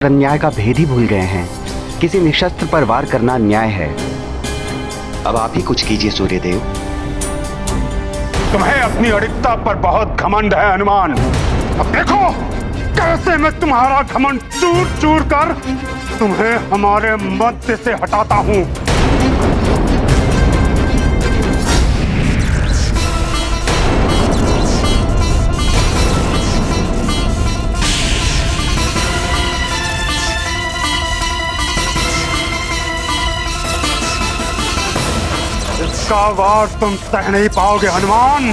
अन्याय का भेद ही भूल गए हैं। किसी निशस्त्र पर वार करना अन्याय है। अब आप ही कुछ कीजिए सूर्यदेव। तुम्हें अपनी अड़िकता पर बहुत घमंड है हनुमान। अब देखो कैसे मैं तुम्हारा घमंड चूर चूर कर तुम्हें हमारे मध्य से हटाता हूं। इसका वार तुम सह नहीं पाओगे हनुमान।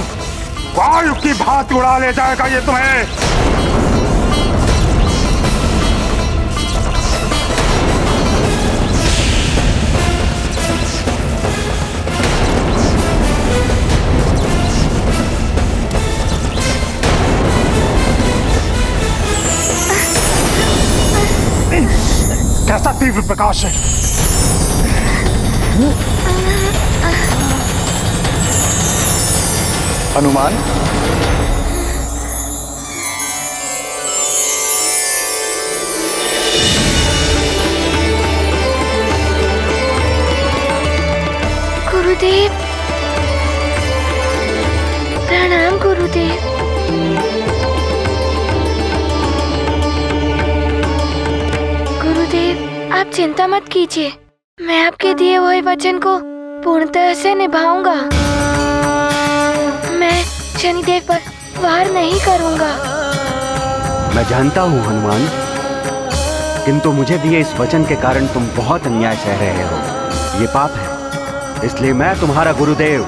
वायु की भांति उड़ा ले जाएगा ये तुम्हें। कैसा तीव्र प्रकाश है। हनुमान, गुरुदेव, प्रणाम गुरुदेव। गुरुदेव, आप चिंता मत कीजिए, मैं आपके दिए हुए वचन को पूर्णतः से निभाऊंगा। मैं शनिदेव पर वार नहीं करूंगा। मैं जानता हूँ हनुमान, किंतु मुझे दिए इस वचन के कारण तुम बहुत अन्याय सह रहे हो। ये पाप है, इसलिए मैं तुम्हारा गुरुदेव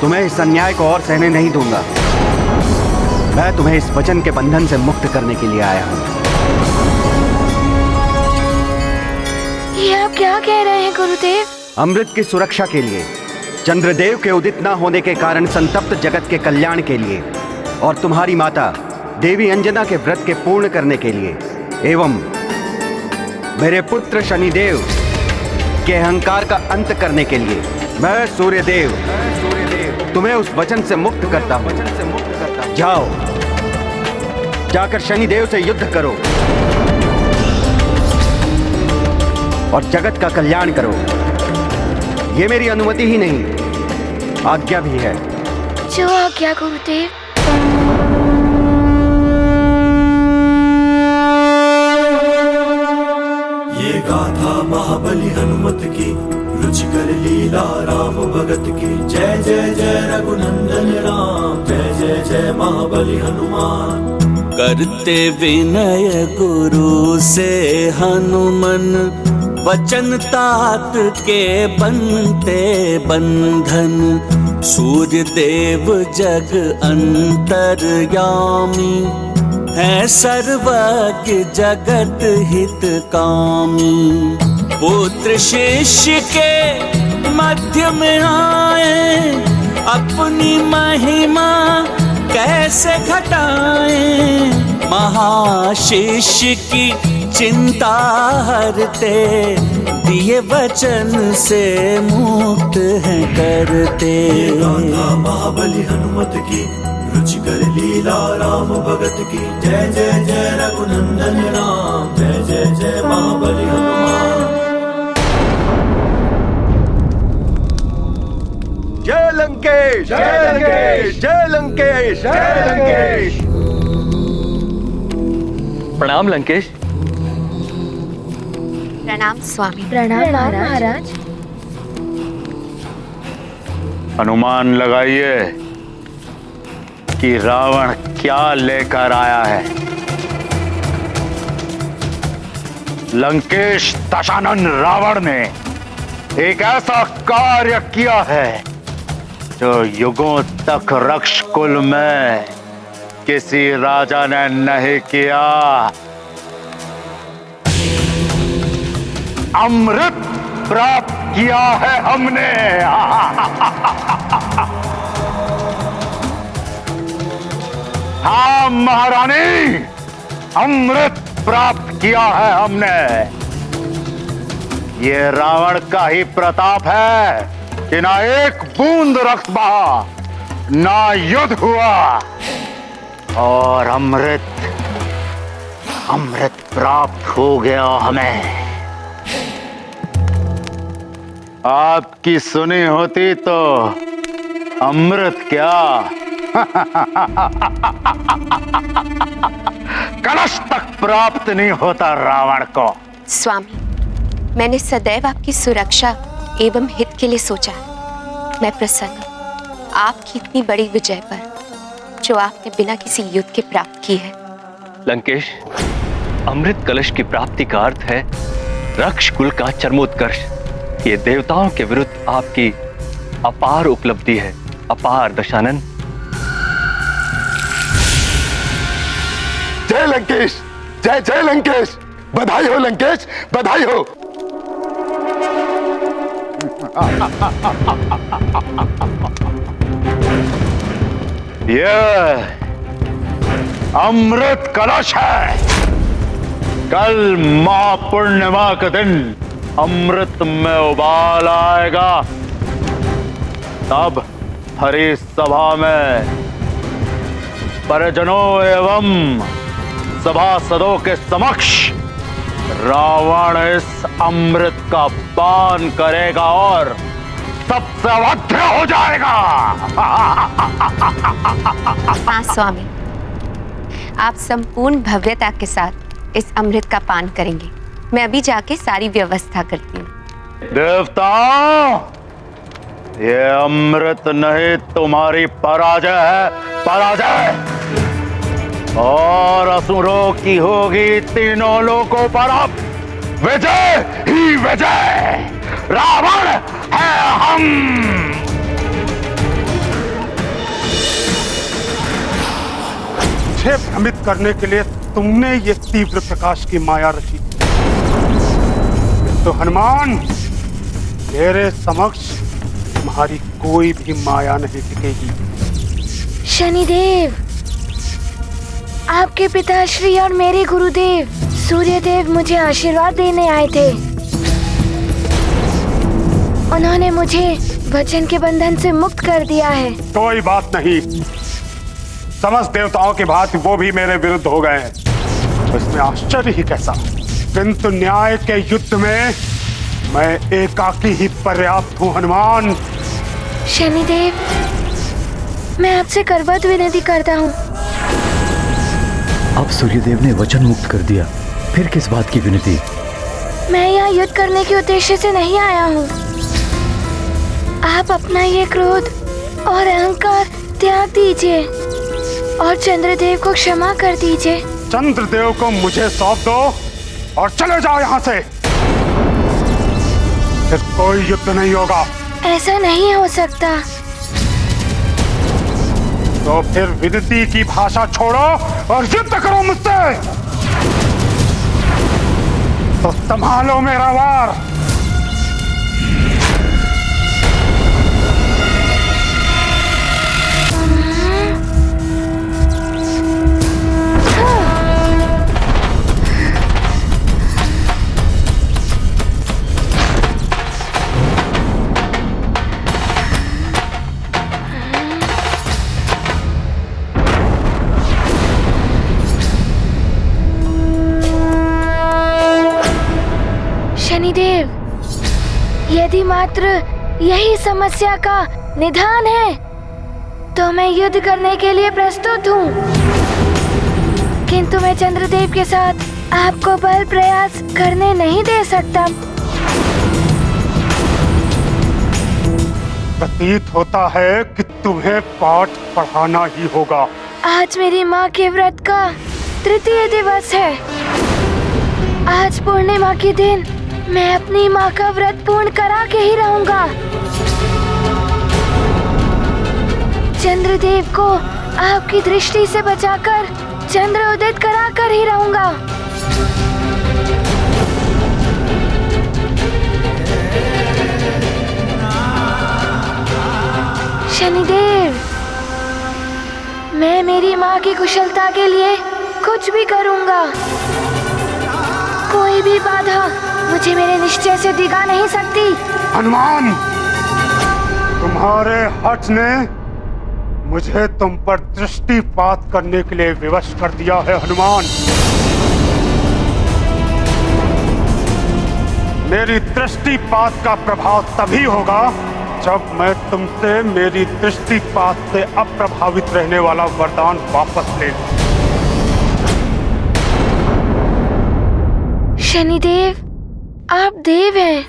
तुम्हें इस अन्याय को और सहने नहीं दूंगा। मैं तुम्हें इस वचन के बंधन से मुक्त करने के लिए आया हूँ। ये आप क्या कह रहे हैं गुरुदेव? अमृत की सुरक्षा के लिए, चंद्रदेव के उदित न होने के कारण संतप्त जगत के कल्याण के लिए, और तुम्हारी माता देवी अंजना के व्रत के पूर्ण करने के लिए, एवं मेरे पुत्र शनिदेव के अहंकार का अंत करने के लिए मैं सूर्यदेव तुम्हें उस वचन से मुक्त करता हूं। जाओ, जाकर शनिदेव से युद्ध करो और जगत का कल्याण करो। ये मेरी अनुमति ही नहीं, आज्ञा भी है। जो आज्ञा गुरुदेव। ये गाथा महाबली हनुमत की, रुचिकर लीला राम भगत की। जय जय जय रघुनंदन राम, जय जय जय महाबली हनुमान। करते विनय गुरु से हनुमन, वचन तात के बनते बंधन। सूर्य देव जग अंतर्यामी, है सर्वज्ञ जगत हित कामी। पुत्र शिष्य के मध्य में आए, अपनी महिमा कैसे घटाएं। महाशिष्य की चिंता हरते, दिए वचन से मुक्त है करते। गाथा महाबली हनुमत की, रुचिकर लीला राम भगत की। जय जय जय रघुनंदन राम, जय जय जय महाबली हनुमान। जय लंकेश, जय लंकेश, जय लंकेश, जय लंकेश। प्रणाम लंकेश। प्रणाम स्वामी। प्रणाम महाराज। अनुमान लगाइए कि रावण क्या लेकर आया है। लंकेश दशानन रावण ने एक ऐसा कार्य किया है जो युगों तक रक्षकुल में किसी राजा ने नहीं किया। अमृत प्राप्त किया है हमने। हाँ महारानी, अमृत प्राप्त किया है हमने। ये रावण का ही प्रताप है कि ना एक बूंद रक्त बहा, ना युद्ध हुआ, और अमृत अमृत प्राप्त हो गया हमें। आपकी सुनी होती तो अमृत क्या कलश तक प्राप्त नहीं होता रावण को। स्वामी, मैंने सदैव आपकी सुरक्षा एवं हित के लिए सोचा है। मैं प्रसन्न हूं आपकी इतनी बड़ी विजय पर, जो आपने बिना किसी युद्ध के प्राप्त की है। लंकेश, अमृत कलश की प्राप्ति का अर्थ है रक्ष कुल का चरमोत्कर्ष। ये देवताओं के विरुद्ध आपकी अपार उपलब्धि है। अपार दशानन। जय लंकेश, जय जय लंकेश। बधाई हो लंकेश, बधाई हो। ये अमृत कलश है। कल महापूर्णिमा के दिन अमृत में उबाल आएगा। तब हरि सभा में परिजनों एवं सभासदों के समक्ष रावण इस अमृत का पान करेगा और सबसे अवध्य हो जाएगा। हाँ स्वामी, आप संपूर्ण भव्यता के साथ इस अमृत का पान करेंगे। मैं अभी जाके सारी व्यवस्था करती हूँ। देवताओं, ये अमृत नहीं तुम्हारी पराजय है, पराजय। और असुरों की होगी तीनों लोकों पर अब विजय ही विजय। रावण है हम। मुझे भ्रमित करने के लिए तुमने ये तीव्र प्रकाश की माया रची, तो हनुमान, मेरे समक्ष तुम्हारी कोई भी माया नहीं टिकेगी। शनिदेव, आपके पिताश्री और मेरे गुरुदेव सूर्यदेव मुझे आशीर्वाद देने आए थे। उन्होंने मुझे वचन के बंधन से मुक्त कर दिया है। कोई बात नहीं, समस्त देवताओं की भांति वो भी मेरे विरुद्ध हो गए हैं, इसमें आश्चर्य ही कैसा। किंतु न्याय के युद्ध में मैं एकाकी ही पर्याप्त हूँ हनुमान। शनिदेव, मैं आपसे करबद्ध विनती करता हूँ। अब सूर्यदेव ने वचन मुक्त कर दिया, फिर किस बात की विनती? मैं यहाँ युद्ध करने के उद्देश्य से नहीं आया हूँ। आप अपना ये क्रोध और अहंकार त्याग दीजिए और चंद्रदेव को क्षमा कर दीजिए। चंद्रदेव को मुझे सौंप दो और चले जाओ यहाँ से। फिर कोई युद्ध नहीं होगा। ऐसा नहीं हो सकता। तो फिर विनती की भाषा छोड़ो और युद्ध करो मुझसे। तो संभालो मेरा वार। शनिदेव, यदि मात्र यही समस्या का निदान है तो मैं युद्ध करने के लिए प्रस्तुत हूँ, किंतु मैं चंद्रदेव के साथ आपको बल प्रयास करने नहीं दे सकता। प्रतीत होता है कि तुम्हें पाठ पढ़ाना ही होगा। आज मेरी माँ के व्रत का तृतीय दिवस है। आज पूर्णिमा के दिन मैं अपनी माँ का व्रत पूर्ण करा के ही रहूंगा। चंद्रदेव को आपकी दृष्टि से बचाकर चंद्र उदित करा कर ही रहूंगा। शनिदेव, मैं मेरी माँ की कुशलता के लिए कुछ भी करूंगा। कोई भी बाधा मुझे मेरे निश्चय से डिगा नहीं सकती। हनुमान, तुम्हारे हठ ने मुझे तुम पर दृष्टिपात करने के लिए विवश कर दिया है। हनुमान, मेरी दृष्टिपात का प्रभाव तभी होगा जब मैं तुमसे मेरी दृष्टिपात से अप्रभावित रहने वाला वरदान वापस ले लूं। शनिदेव, आप देव हैं,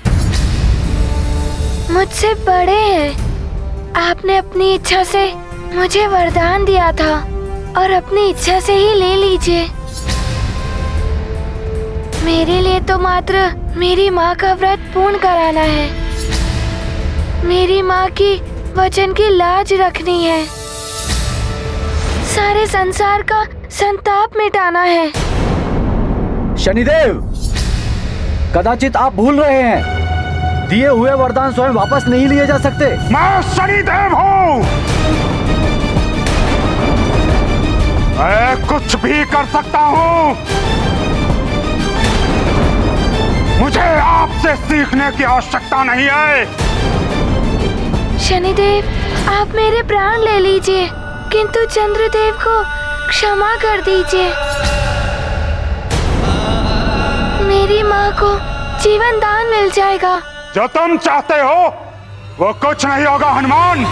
मुझसे बड़े हैं। आपने अपनी इच्छा से मुझे वरदान दिया था और अपनी इच्छा से ही ले लीजिए। मेरे लिए तो मात्र मेरी माँ का व्रत पूर्ण कराना है, मेरी माँ की वचन की लाज रखनी है, सारे संसार का संताप मिटाना है। शनिदेव, कदाचित आप भूल रहे हैं, दिए हुए वरदान स्वयं वापस नहीं लिए जा सकते। मैं शनिदेव हूँ, मैं कुछ भी कर सकता हूँ। मुझे आपसे सीखने की आवश्यकता नहीं है। शनिदेव, आप मेरे प्राण ले लीजिए, किंतु चंद्रदेव को क्षमा कर दीजिए। मेरी माँ को जीवन दान मिल जाएगा। जो तुम चाहते हो वो कुछ नहीं होगा हनुमान।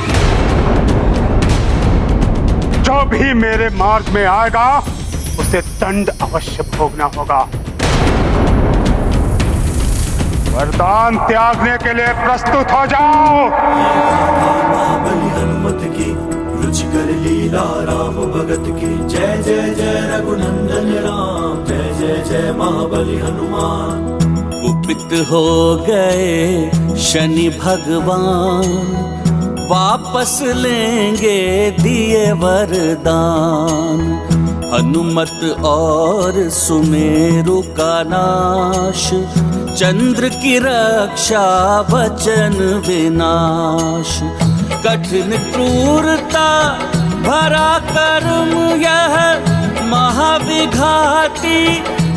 जो भी मेरे मार्ग में आएगा उसे दंड अवश्य भोगना होगा। वरदान त्यागने के लिए प्रस्तुत हो जाओ। महाबली हनुमत की रुचिकर लीला राम भगत की। जय जय जय रघुनंदन राम, जय जय जय महाबली हनुमान। कुपित हो गए शनि भगवान, वापस लेंगे दिए वरदान। हनुमत और सुमेरु का नाश, चंद्र की रक्षा वचन विनाश। कठिन क्रूरता भरा कर्म यह, महाविघाती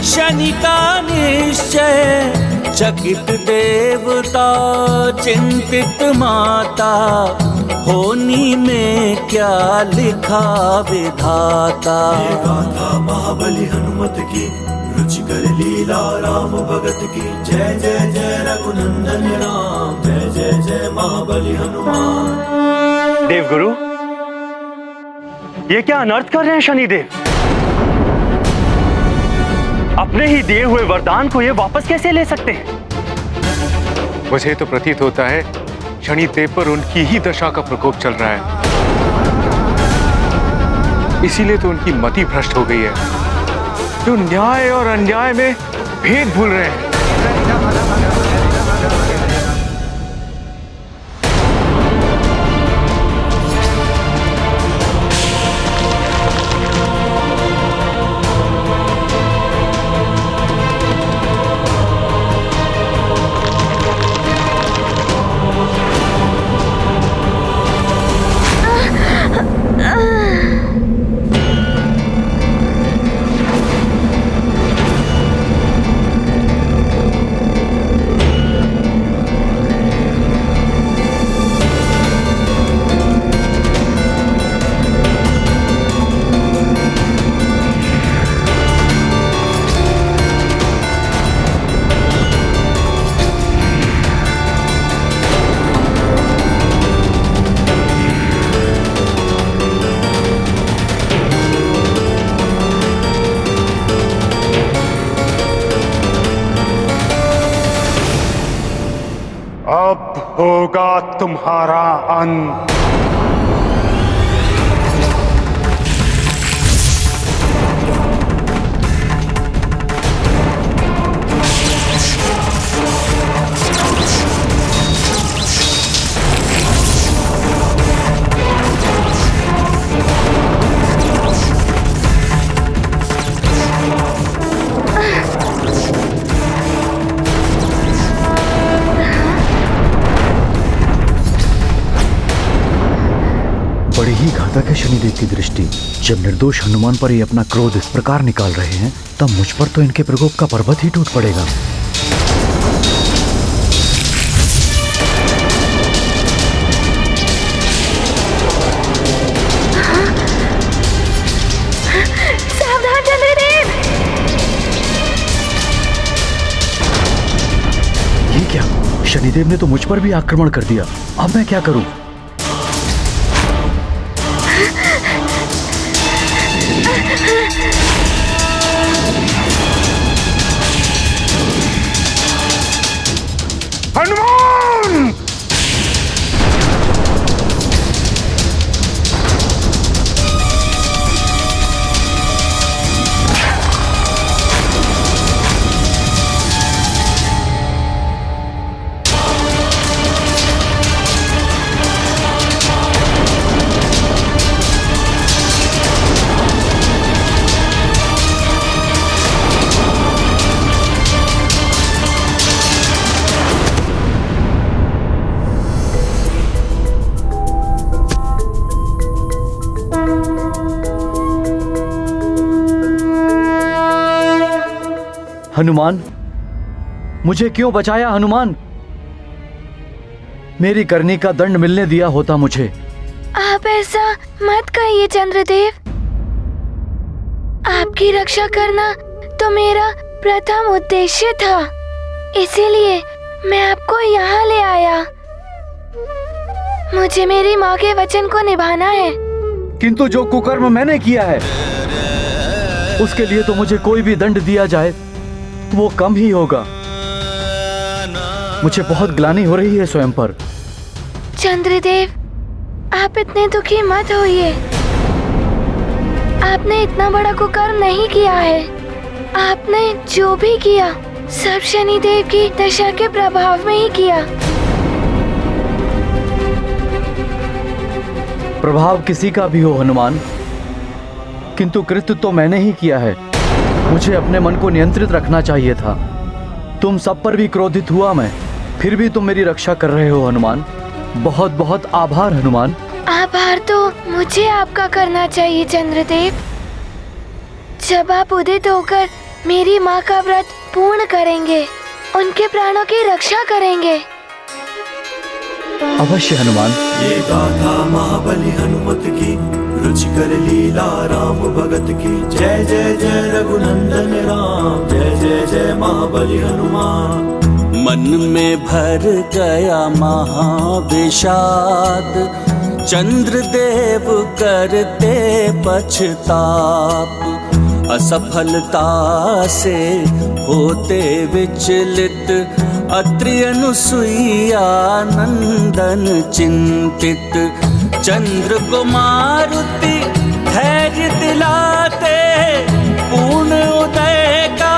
शनि का निश्चय। चकित देवता चिंतित माता, होनी में क्या लिखा विधाता। ये गाथा महाबली हनुमत की, रुचिकर लीला राम भगत की। जय जय जय रघुनंदन राम, जय जय जय महाबली हनुमान। देवगुरु, ये क्या अनर्थ कर रहे हैं शनिदेव? अपने ही दिए हुए वरदान को ये वापस कैसे ले सकते हैं? मुझे तो प्रतीत होता है शनिदेव पर उनकी ही दशा का प्रकोप चल रहा है, इसीलिए तो उनकी मति भ्रष्ट हो गई है। जो न्याय और अन्याय में भेद भूल रहे हैं। अब होगा तुम्हारा अंत। बड़ी ही घातक है शनिदेव की दृष्टि। जब निर्दोष हनुमान पर ये अपना क्रोध इस प्रकार निकाल रहे हैं, तब मुझ पर तो इनके प्रकोप का पर्वत ही टूट पड़ेगा। सावधान चंद्रदेव! ये शनिदेव ने तो मुझ पर भी आक्रमण कर दिया। अब मैं क्या करूं? हनुमान! हनुमान, मुझे क्यों बचाया हनुमान? मेरी करनी का दंड मिलने दिया होता मुझे। आप ऐसा मत कहिए चंद्रदेव। आपकी रक्षा करना तो मेरा प्रथम उद्देश्य था, इसीलिए मैं आपको यहाँ ले आया। मुझे मेरी माँ के वचन को निभाना है। किंतु जो कुकर्म मैंने किया है उसके लिए तो मुझे कोई भी दंड दिया जाए वो कम ही होगा। मुझे बहुत ग्लानि हो रही है स्वयं पर। चंद्रदेव, आप इतने दुखी मत होइए। आपने इतना बड़ा कुकर्म नहीं किया है। आपने जो भी किया सब शनिदेव की दशा के प्रभाव में ही किया। प्रभाव किसी का भी हो हनुमान, किंतु कृत्य तो मैंने ही किया है। मुझे अपने मन को नियंत्रित रखना चाहिए था। तुम सब पर भी क्रोधित हुआ मैं, फिर भी तुम मेरी रक्षा कर रहे हो हनुमान। बहुत बहुत आभार हनुमान। आभार तो मुझे आपका करना चाहिए चंद्रदेव। जब आप उदित होकर मेरी माँ का व्रत पूर्ण करेंगे, उनके प्राणों की रक्षा करेंगे। अवश्य हनुमान। ये गाथा महाबली हनुमत की, रुचिकर लीला राम भगत की। जय जय जय रघुनंदन राम, जय जय जय महाबली हनुमान। मन में भर गया महाविषाद, चंद्रदेव करते पछताप। असफलता से होते विचलित, अत्रि अनुसुईया नंदन चिंतित। चंद्र को मारुति धैर्य दिलाते, पूर्ण उदय का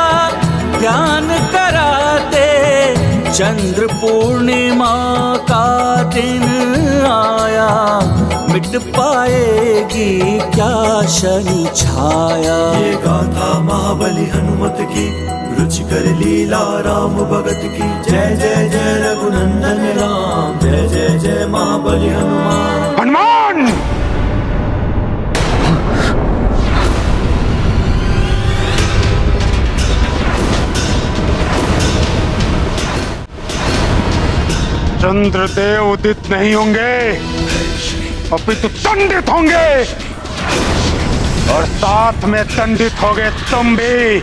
ध्यान कराते। चंद्र पूर्णिमा का दिन आया, मिट पाएगी क्या शनि छाया। ये गाथा महाबली हनुमत की, रुचिकर लीला राम भगत की। जय जय जय रघुनंदन राम, जय जय जय महाबली हनुमान। हनुमान! चंद्रदेव उदित नहीं होंगे, अपितु दंडित होंगे, और साथ में दंडित होगे तुम भी।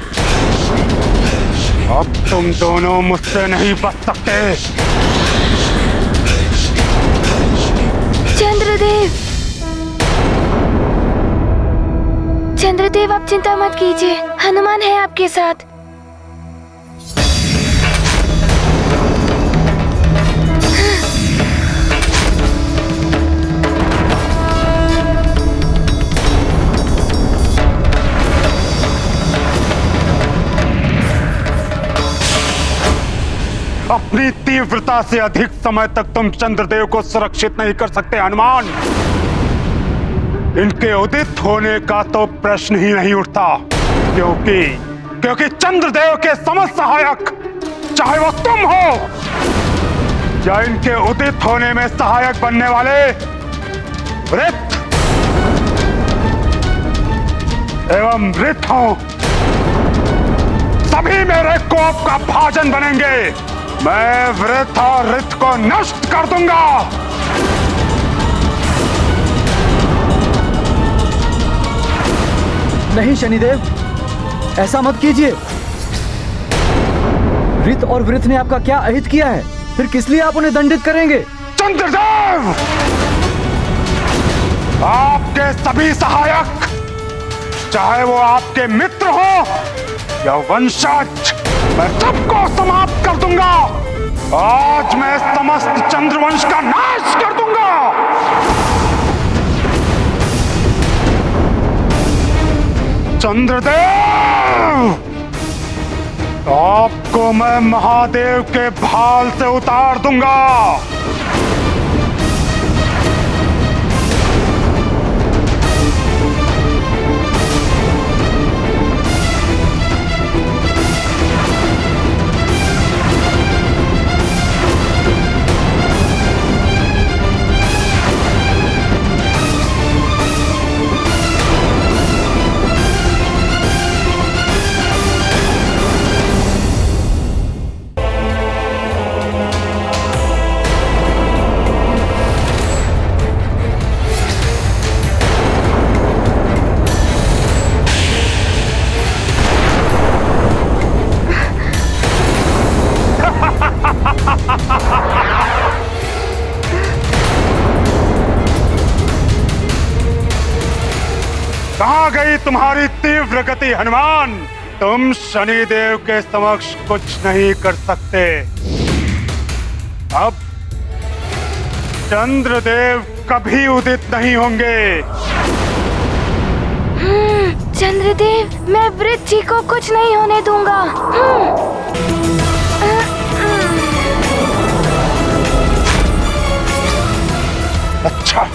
अब तुम दोनों मुझसे नहीं बच सकते। चंद्रदेव, चंद्रदेव आप चिंता मत कीजिए, हनुमान है आपके साथ। अपनी तीव्रता से अधिक समय तक तुम चंद्रदेव को सुरक्षित नहीं कर सकते हनुमान। इनके उदित होने का तो प्रश्न ही नहीं उठता, क्योंकि चंद्रदेव के समस्त सहायक, चाहे वो तुम हो या इनके उदित होने में सहायक बनने वाले वृत्त एवं वृत्त हो, सभी मेरे कोप का भाजन बनेंगे। मैं वृत्त और ऋत को नष्ट कर दूंगा। नहीं शनिदेव, ऐसा मत कीजिए। ऋत और वृत्त ने आपका क्या अहित किया है? फिर किस लिए आप उन्हें दंडित करेंगे? चंद्रदेव, आपके सभी सहायक, चाहे वो आपके मित्र हो या वंशज, मैं सबको समाप्त कर दूंगा। आज मैं समस्त चंद्रवंश का नाश कर दूंगा। चंद्रदेव, आपको मैं महादेव के भाल से उतार दूंगा। कहां गई तुम्हारी तीव्र गति हनुमान? तुम शनिदेव के समक्ष कुछ नहीं कर सकते। अब चंद्रदेव कभी उदित नहीं होंगे। चंद्रदेव, मैं वृद्ध जी को कुछ नहीं होने दूंगा। अच्छा,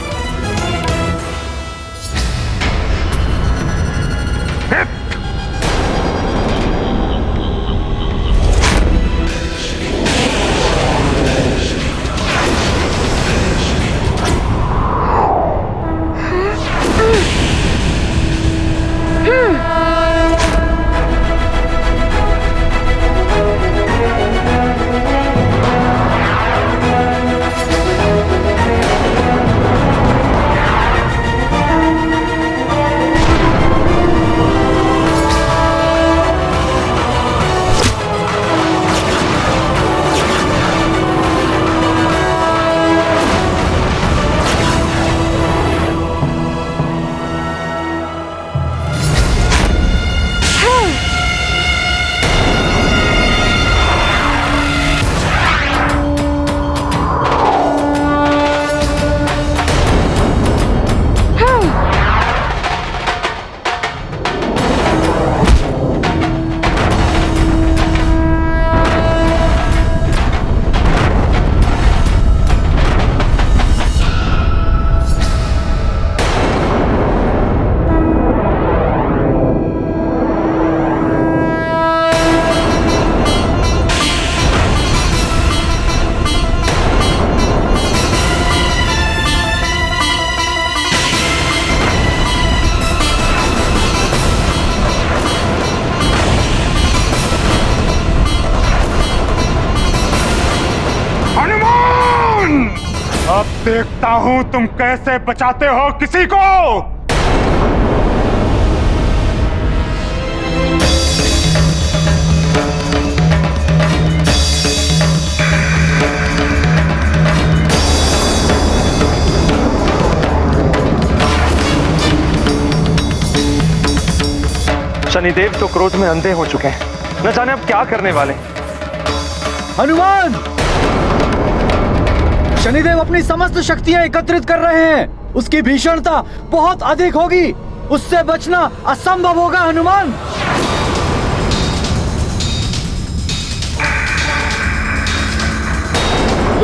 अब देखता हूं तुम कैसे बचाते हो किसी को। शनिदेव तो क्रोध में अंधे हो चुके हैं, न जाने अब क्या करने वाले। हनुमान, शनिदेव अपनी समस्त शक्तियां एकत्रित कर रहे हैं। उसकी भीषणता बहुत अधिक होगी, उससे बचना असंभव होगा। हनुमान,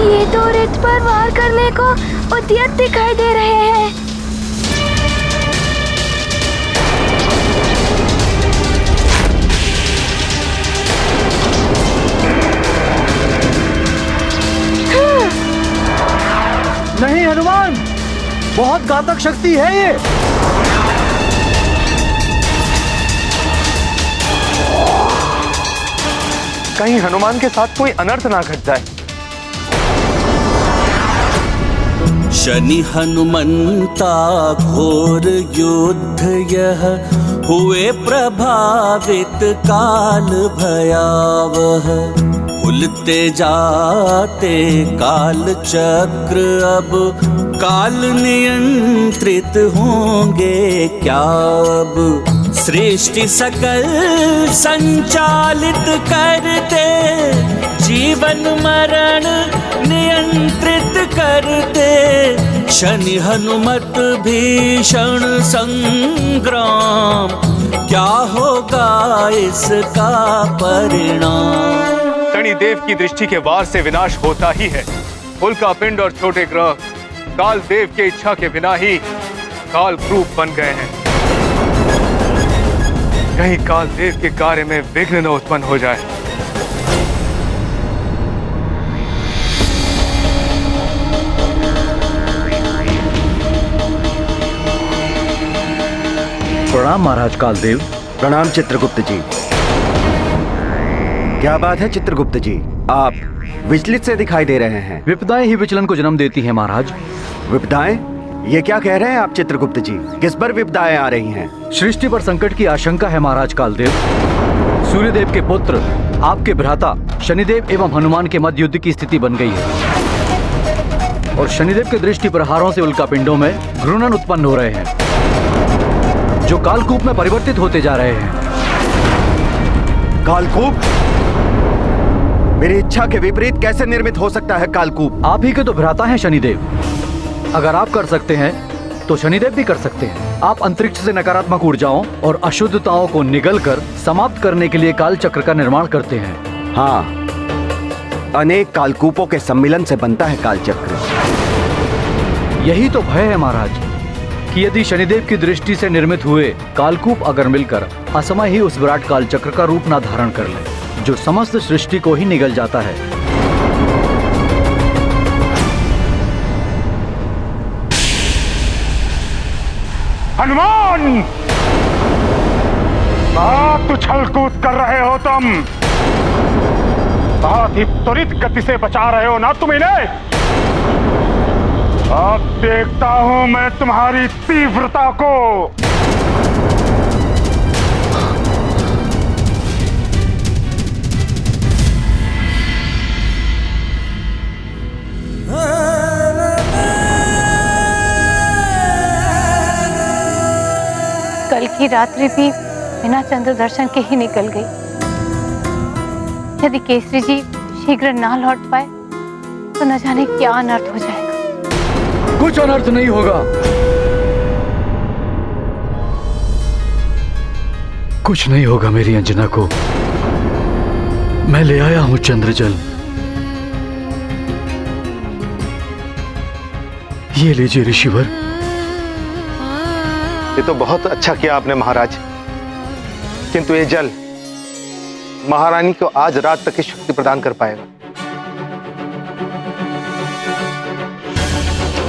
ये तो रथ पर वार करने को उद्यत दिखाई दे रहे हैं। नहीं हनुमान, बहुत घातक शक्ति है ये। कहीं हनुमान के साथ कोई अनर्थ ना घट जाए। शनि हनुमंता घोर युद्ध यह हुए प्रभावित काल भयावह। खुलते जाते काल चक्र, अब काल नियंत्रित होंगे क्या? अब सृष्टि सकल संचालित करते, जीवन मरण नियंत्रित करते, शनि हनुमत भीषण संग्राम, क्या होगा इसका परिणाम? शनिदेव की दृष्टि के वार से विनाश होता ही है। उल्का पिंड और छोटे ग्रह काल देव के इच्छा के बिना ही काल क्रूप बन गए हैं। कहीं काल देव के कार्य में विघ्न न उत्पन्न हो जाए। प्रणाम महाराज कालदेव। प्रणाम चित्रगुप्त जी। क्या बात है चित्रगुप्त जी, आप विचलित से दिखाई दे रहे हैं। विपदाएं ही विचलन को जन्म देती हैं महाराज। विपदाएं? ये क्या कह रहे हैं आप चित्रगुप्त जी? किस पर विपदाएं आ रही हैं? सृष्टि पर संकट की आशंका है महाराज कालदेव। सूर्यदेव के पुत्र आपके भ्राता शनिदेव एवं हनुमान के मध्य युद्ध की स्थिति बन गई है और शनिदेव के दृष्टि प्रहारों से उल्कापिंडों में घूर्णन उत्पन्न हो रहे हैं जो कालकूप में परिवर्तित होते जा रहे हैं। कालकूप? मेरी इच्छा के विपरीत कैसे निर्मित हो सकता है कालकूप? आप ही के तो भ्राता हैं शनिदेव। अगर आप कर सकते हैं तो शनिदेव भी कर सकते हैं। आप अंतरिक्ष से नकारात्मक ऊर्जाओं और अशुद्धताओं को निगलकर समाप्त करने के लिए काल चक्र का निर्माण करते हैं। हाँ, अनेक कालकूपों के सम्मिलन से बनता है काल चक्र। यही तो भय है महाराज कि यदि शनिदेव की दृष्टि से निर्मित हुए कालकूप अगर मिलकर असमय ही उस विराट काल चक्र का रूप न धारण कर ले जो समस्त सृष्टि को ही निगल जाता है। हनुमान, बहुत उछल कूद कर रहे हो तुम। बहुत ही त्वरित गति से बचा रहे हो ना तुम इन्हें। अब देखता हूं मैं तुम्हारी तीव्रता को। कल की रात्रि भी बिना चंद्र दर्शन के ही निकल गई। यदि केसरी जी शीघ्र ना लौट पाए तो न जाने क्या अनर्थ हो जाएगा। कुछ अनर्थ नहीं होगा। कुछ नहीं होगा मेरी अंजना को। मैं ले आया हूं चंद्रजल। ये लीजिए ऋषिवर। ये तो बहुत अच्छा किया आपने महाराज, किंतु ये जल महारानी को आज रात तक की शक्ति प्रदान कर पाएगा।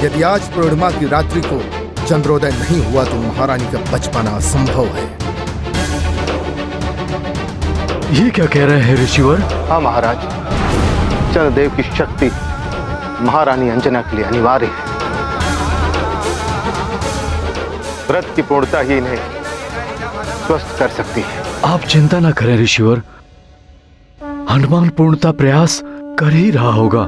यदि आज पूर्णिमा की रात्रि को चंद्रोदय नहीं हुआ तो महारानी का बच पाना असंभव है। ये क्या कह रहे हैं ऋषिवर? हाँ महाराज, चंद्रदेव की शक्ति महारानी अंजना के लिए अनिवार्य है। व्रत की पूर्णता ही इन्हें स्वस्थ कर सकती है। आप चिंता न करें ऋषिवर, हनुमान पूर्णता प्रयास कर ही रहा होगा।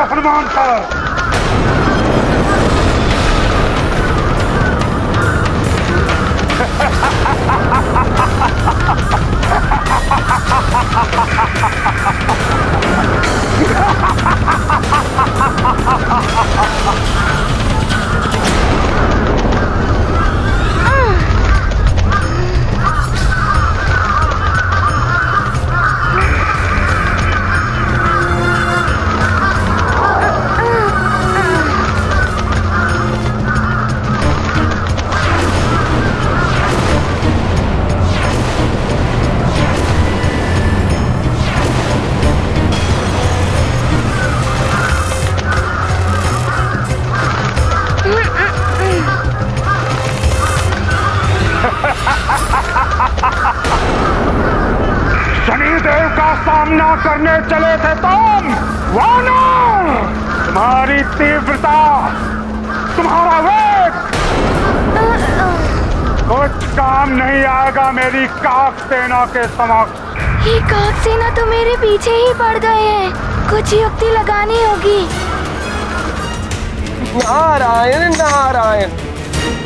करो हनुमान पर। शनिदेव का सामना करने चले थे तुम वानर। तुम्हारी तीव्रता, तुम्हारा वेग कुछ काम नहीं आएगा मेरी काक सेना के समक्ष। ये काक सेना तो मेरे पीछे ही पड़ गए हैं, कुछ युक्ति लगानी होगी। नारायण नारायण।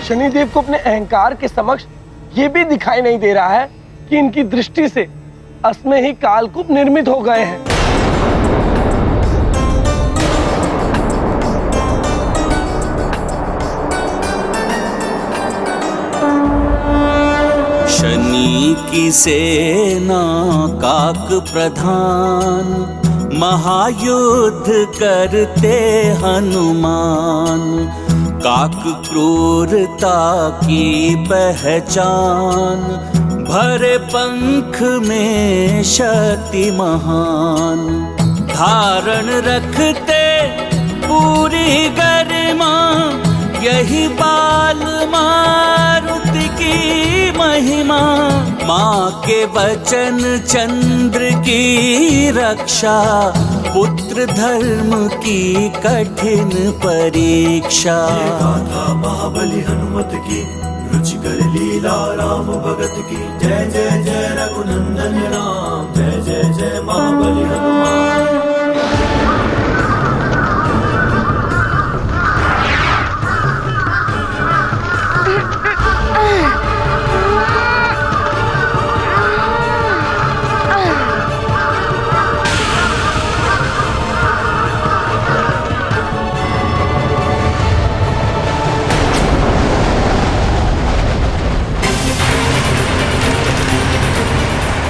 शनिदेव को अपने अहंकार के समक्ष ये भी दिखाई नहीं दे रहा है कि इनकी दृष्टि से असमय ही कालकूप निर्मित हो गए हैं। शनि की सेना काक प्रधान, महायुद्ध करते हनुमान। काक क्रूरता की पहचान, भरे पंख में शक्ति महान। धारण रखते पूरी गरिमा, यही बाल मारुति की महिमा। माँ के वचन चंद्र की रक्षा, पुत्र धर्म की कठिन परीक्षा। गाथा महाबली हनुमत की, रुचिकर लीला राम भगत की। जय जय जय रघुनंदन राम, जय जय जय महाबली हनुमान।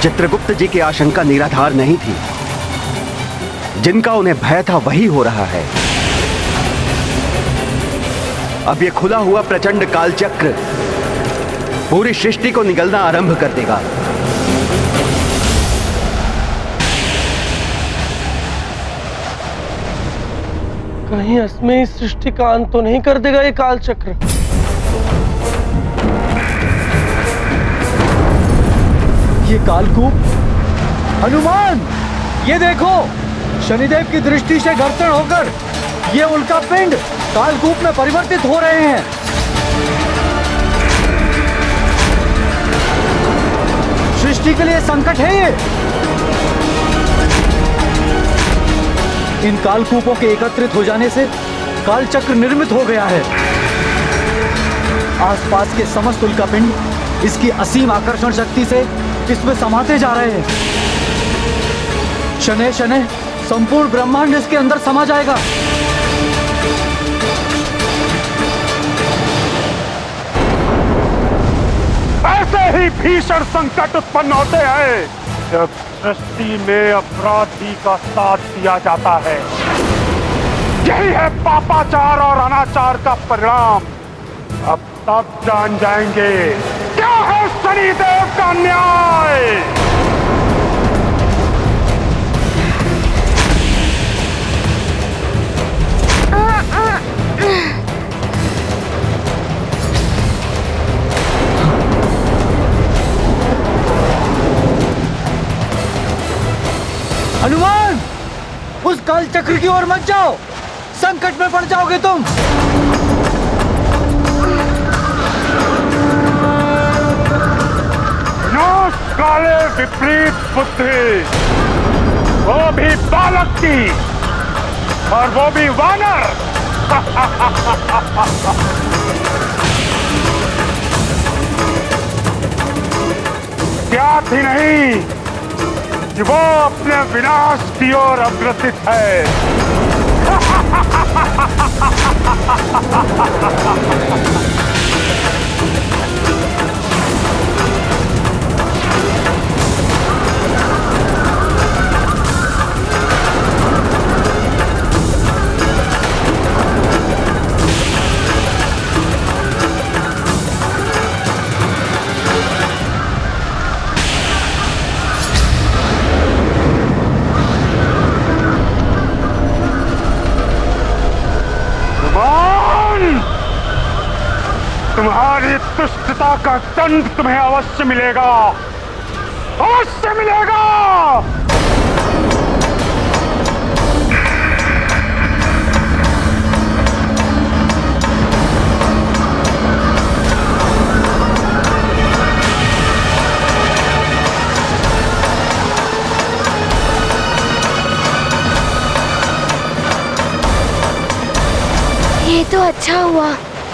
चित्रगुप्त जी की आशंका निराधार नहीं थी। जिनका उन्हें भय था वही हो रहा है। अब ये खुला हुआ प्रचंड कालचक्र पूरी सृष्टि को निगलना आरंभ कर देगा। कहीं असमय इस सृष्टि का अंत तो नहीं कर देगा ये कालचक्र। ये कालकूप हनुमान, ये देखो, शनिदेव की दृष्टि से घर्षण होकर ये उल्का पिंड कालकूप में परिवर्तित हो रहे हैं। सृष्टि के लिए संकट है ये। इन कालकूपों के एकत्रित हो जाने से कालचक्र निर्मित हो गया है। आसपास के समस्त उल्कापिंड इसकी असीम आकर्षण शक्ति से इसमें समाते जा रहे हैं। शनैः शनैः संपूर्ण ब्रह्मांड इसके अंदर समा जाएगा। ऐसे ही भीषण संकट उत्पन्न होते हैं जब सृष्टि में अपराधी का साथ दिया जाता है। यही है पापाचार और अनाचार का परिणाम। अब तब जान जाएंगे क्या है शनिदेव का न्याय। हनुमान, उस कालचक्र की ओर मत जाओ, संकट में पड़ जाओगे तुम। काले विपरीत बुद्धि, वो भी बालक की। और वो भी वानर। ज्ञात ही नहीं कि वो अपने विनाश की ओर अग्रसित है। तुम्हारी दुष्टता का दंड तुम्हें अवश्य मिलेगा, अवश्य मिलेगा। ये तो अच्छा हुआ,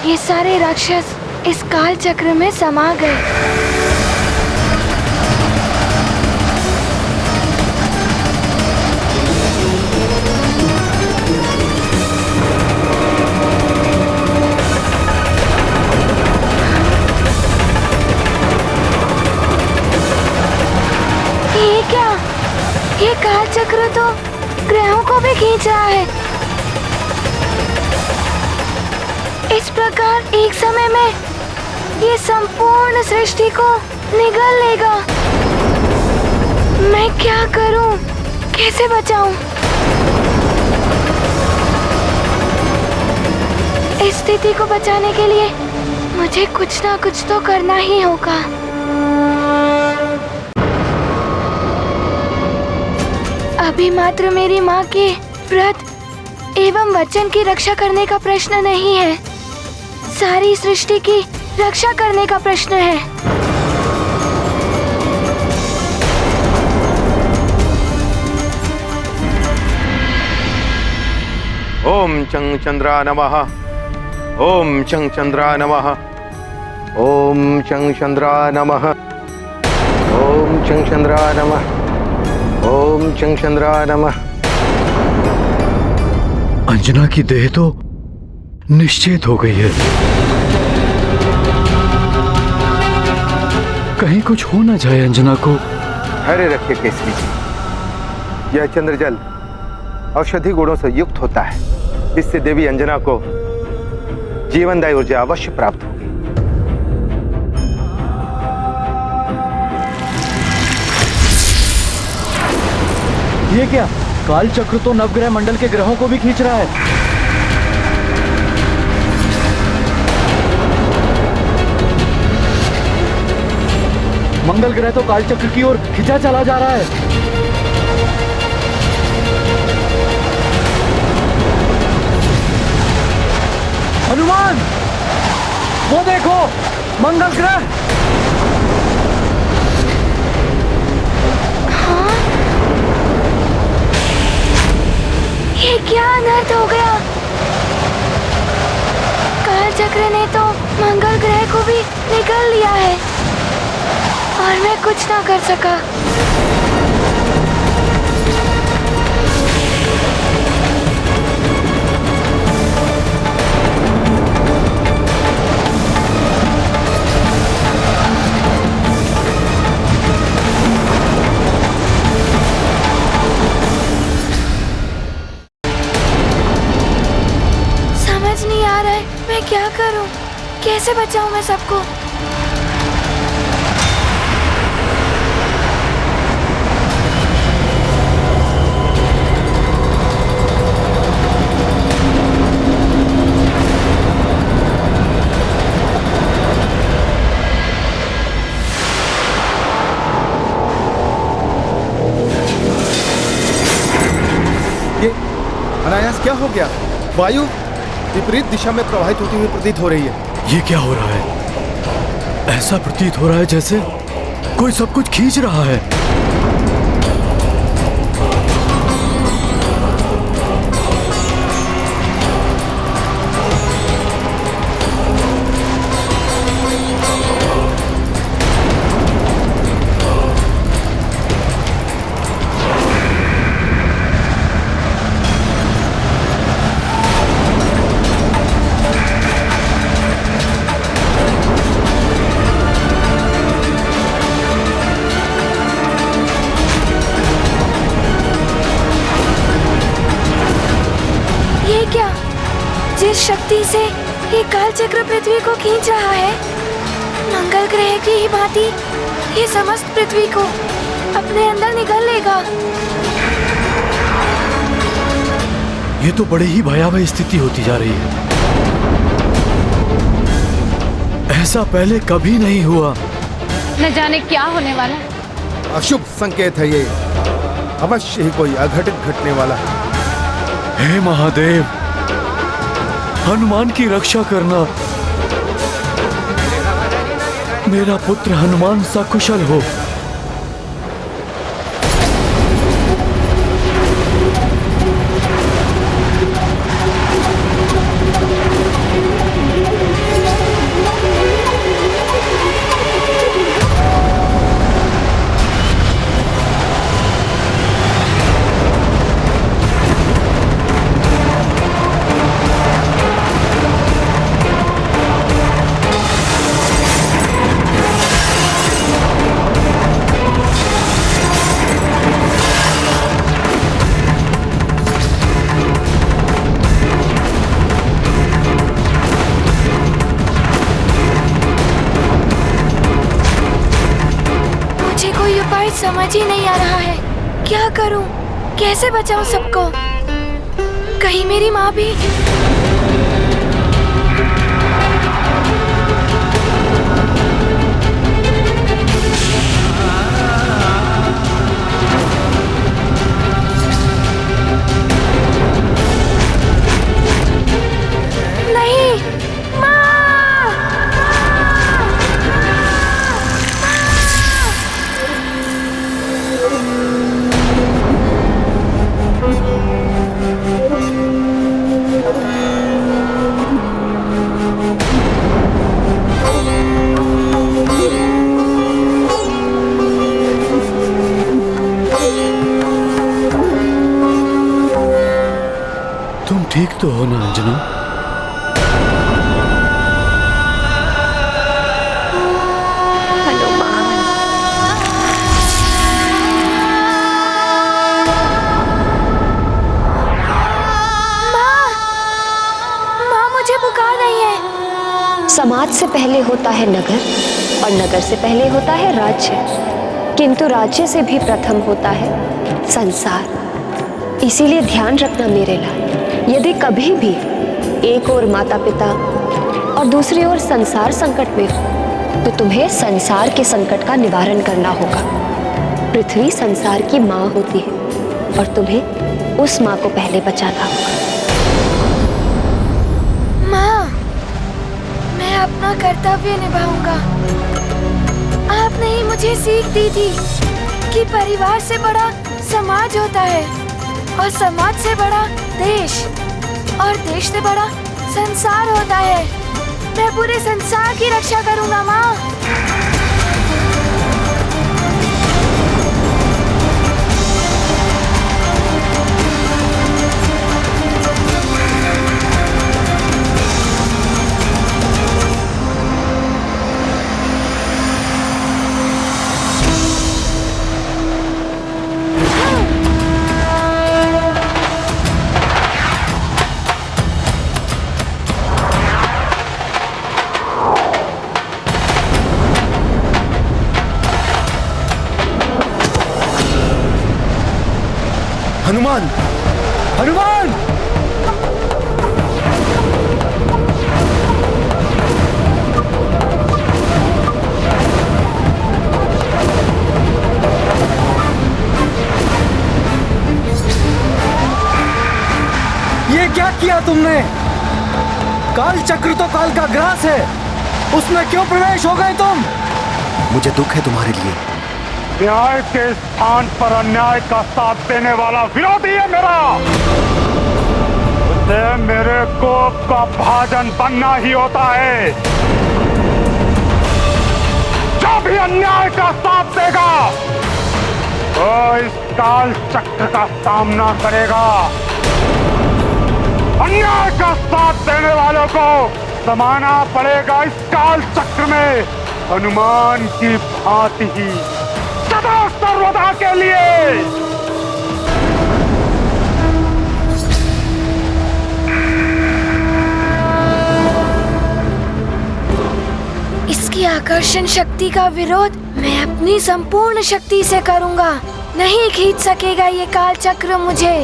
ये सारे राक्षस इस काल चक्र में समा गए। ये क्या? ये काल चक्र तो ग्रहों को भी खींच रहा है। इस प्रकार एक समय में ये संपूर्ण सृष्टि को निगल लेगा। मैं क्या करूं? कैसे बचाऊं? इस स्थिति को बचाने के लिए मुझे कुछ ना कुछ तो करना ही होगा। अभी मात्र मेरी माँ के व्रत एवं वचन की रक्षा करने का प्रश्न नहीं है, सारी सृष्टि की रक्षा करने का प्रश्न है। ओम चंग चंद्रा नमः। ओम चंग चंद्रा नमः। ओम चंग चंद्रा नमः। ओम चंग चंद्रा नमः। ओम चंग चंद्रा नमः। अंजना की देह तो निश्चित हो गई है। कहीं कुछ हो ना जाए अंजना को। धैर्य रखिए केसरी जी, यह चंद्रजल औषधि गुणों से युक्त होता है, इससे देवी अंजना को जीवनदायी ऊर्जा अवश्य प्राप्त होगी। ये क्या? काल चक्र तो नवग्रह मंडल के ग्रहों को भी खींच रहा है। मंगल ग्रह तो काल चक्र की ओर खिंचा चला जा रहा है। हनुमान, वो देखो, मंगल ग्रह। हाँ? ये क्या अनर्थ हो गया? काल चक्र ने तो मंगल ग्रह को भी निगल लिया है और मैं कुछ ना कर सका। समझ नहीं आ रहा है मैं क्या करूं, कैसे बचाऊं मैं सबको। अनायास क्या हो गया? वायु विपरीत दिशा में प्रवाहित होती हुई प्रतीत हो रही है। ये क्या हो रहा है? ऐसा प्रतीत हो रहा है जैसे कोई सब कुछ खींच रहा है। किस शक्ति से ये काल चक्र पृथ्वी को खींच रहा है? मंगल ग्रह की ही भांति ये समस्त पृथ्वी को अपने अंदर निगल लेगा। ये तो बड़ी ही भयावह स्थिति होती जा रही है। ऐसा पहले कभी नहीं हुआ। न जाने क्या होने वाला है। अशुभ संकेत है ये। अवश्य ही कोई अघटित घटने वाला है। हे महादेव, हनुमान की रक्षा करना। मेरा पुत्र हनुमान सकुशल हो। समझ ही नहीं आ रहा है। क्या करूं? कैसे बचाऊं सबको? कहीं मेरी माँ भी। ठीक तो हो ना अंजना? समाज से पहले होता है नगर और नगर से पहले होता है राज्य, किंतु राज्य से भी प्रथम होता है संसार। इसीलिए ध्यान रखना मेरे लाल, यदि कभी भी एक ओर माता पिता और दूसरी ओर संसार संकट में हो तो तुम्हें संसार के संकट का निवारण करना होगा। पृथ्वी संसार की माँ होती है और तुम्हें उस माँ को पहले बचाना होगा। माँ, मैं अपना कर्तव्य निभाऊंगा। आपने ही मुझे सीख दी थी कि परिवार से बड़ा समाज होता है और समाज से बड़ा देश और देश से बड़ा संसार होता है। मैं पूरे संसार की रक्षा करूंगा माँ। हनुमान! हनुमान! ये क्या किया तुमने? काल चक्र तो काल का ग्रास है, उसमें क्यों प्रवेश हो गए तुम? मुझे दुख है तुम्हारे लिए। न्याय के स्थान पर अन्याय का साथ देने वाला विरोधी है मेरा। उसे मेरे कोप का भाजन बनना ही होता है। जो भी अन्याय का साथ देगा वो इस काल चक्र का सामना करेगा। अन्याय का साथ देने वालों को समाना पड़ेगा इस काल चक्र में हनुमान की भांति ही सदा सर्वदा के लिए। आकर्षण शक्ति का विरोध मैं अपनी संपूर्ण शक्ति से करूंगा। नहीं खींच सकेगा ये काल चक्र मुझे।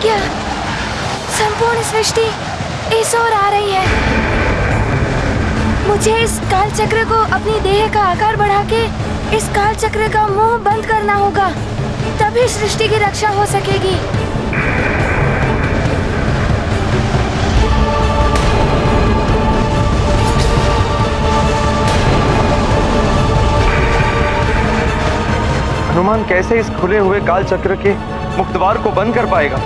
क्या संपूर्ण सृष्टि इस ओर आ रही है। मुझे इस काल चक्र को अपनी देह का आकार बढ़ा के इस काल चक्र का मुंह बंद करना होगा, तभी सृष्टि की रक्षा हो सकेगी। हनुमान कैसे इस खुले हुए काल चक्र के मुक्त द्वार को बंद कर पाएगा?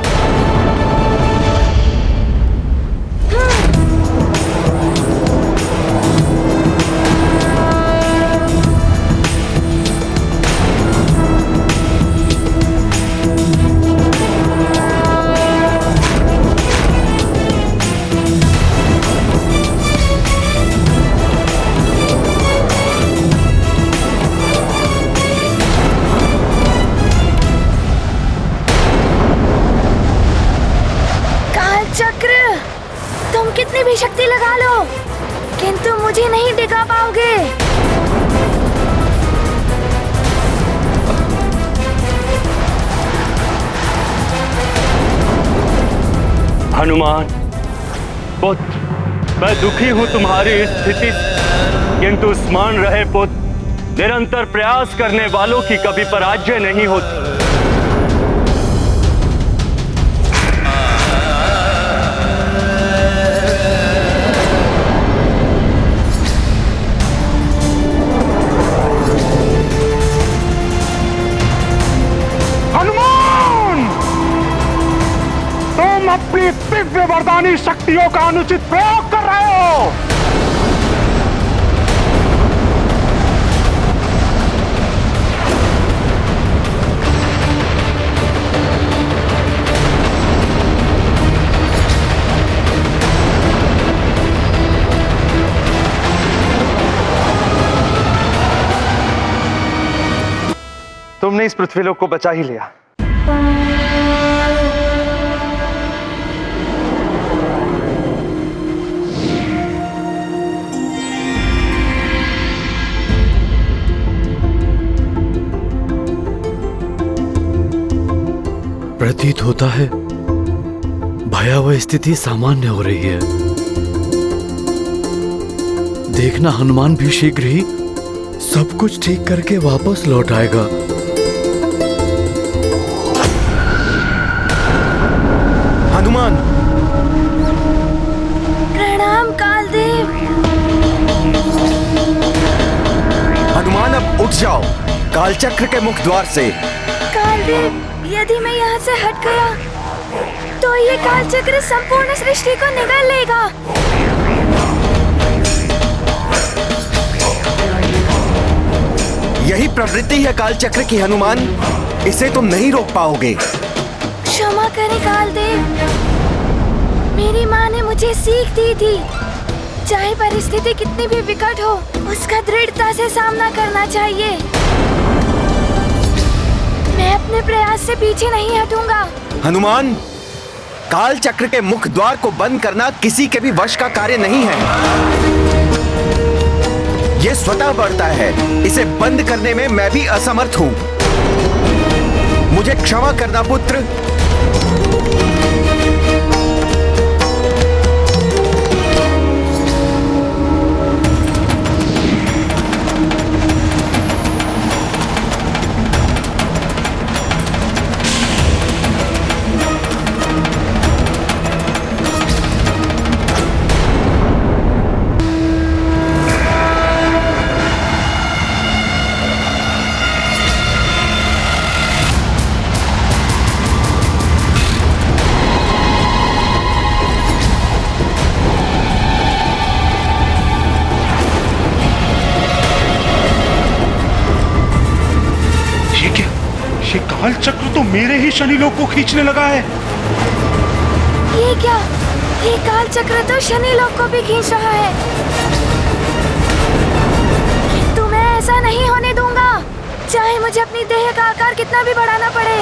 कितनी भी शक्ति लगा लो, किंतु मुझे नहीं टिका पाओगे। हनुमान पुत्र, मैं दुखी हूं तुम्हारी इस स्थिति से, किंतु स्मरण रहे पुत्र, निरंतर प्रयास करने वालों की कभी पराजय नहीं होती। अपनी दिव्य वरदानी शक्तियों का अनुचित प्रयोग कर रहे हो। तुमने इस पृथ्वीलोक को बचा ही लिया। प्रतीत होता है भयावह स्थिति सामान्य हो रही है। देखना हनुमान भी शीघ्र ही सब कुछ ठीक करके वापस लौट आएगा। हनुमान! प्रणाम कालदेव। हनुमान अब उठ जाओ कालचक्र के मुख द्वार से। कालदेव, यदि मैं यहाँ से हट गया तो ये कालचक्र संपूर्ण सृष्टि को निगल लेगा। यही प्रवृत्ति है कालचक्र की हनुमान, इसे तुम नहीं रोक पाओगे। क्षमा करें कालदेव, मेरी माँ ने मुझे सीख दी थी, चाहे परिस्थिति कितनी भी विकट हो, उसका दृढ़ता से सामना करना चाहिए। मैं अपने प्रयास से पीछे नहीं हटूंगा। हनुमान, काल चक्र के मुख द्वार को बंद करना किसी के भी वश का कार्य नहीं है। ये स्वतः बढ़ता है, इसे बंद करने में मैं भी असमर्थ हूं। मुझे क्षमा करना पुत्र। काल चक्र तो मेरे ही शनि लोक को खींचने लगा है। ये क्या? ये काल चक्र तो शनि लोक को भी खींच रहा है। किंतु मैं ऐसा नहीं होने दूंगा, चाहे मुझे अपनी देह का आकार कितना भी बढ़ाना पड़े।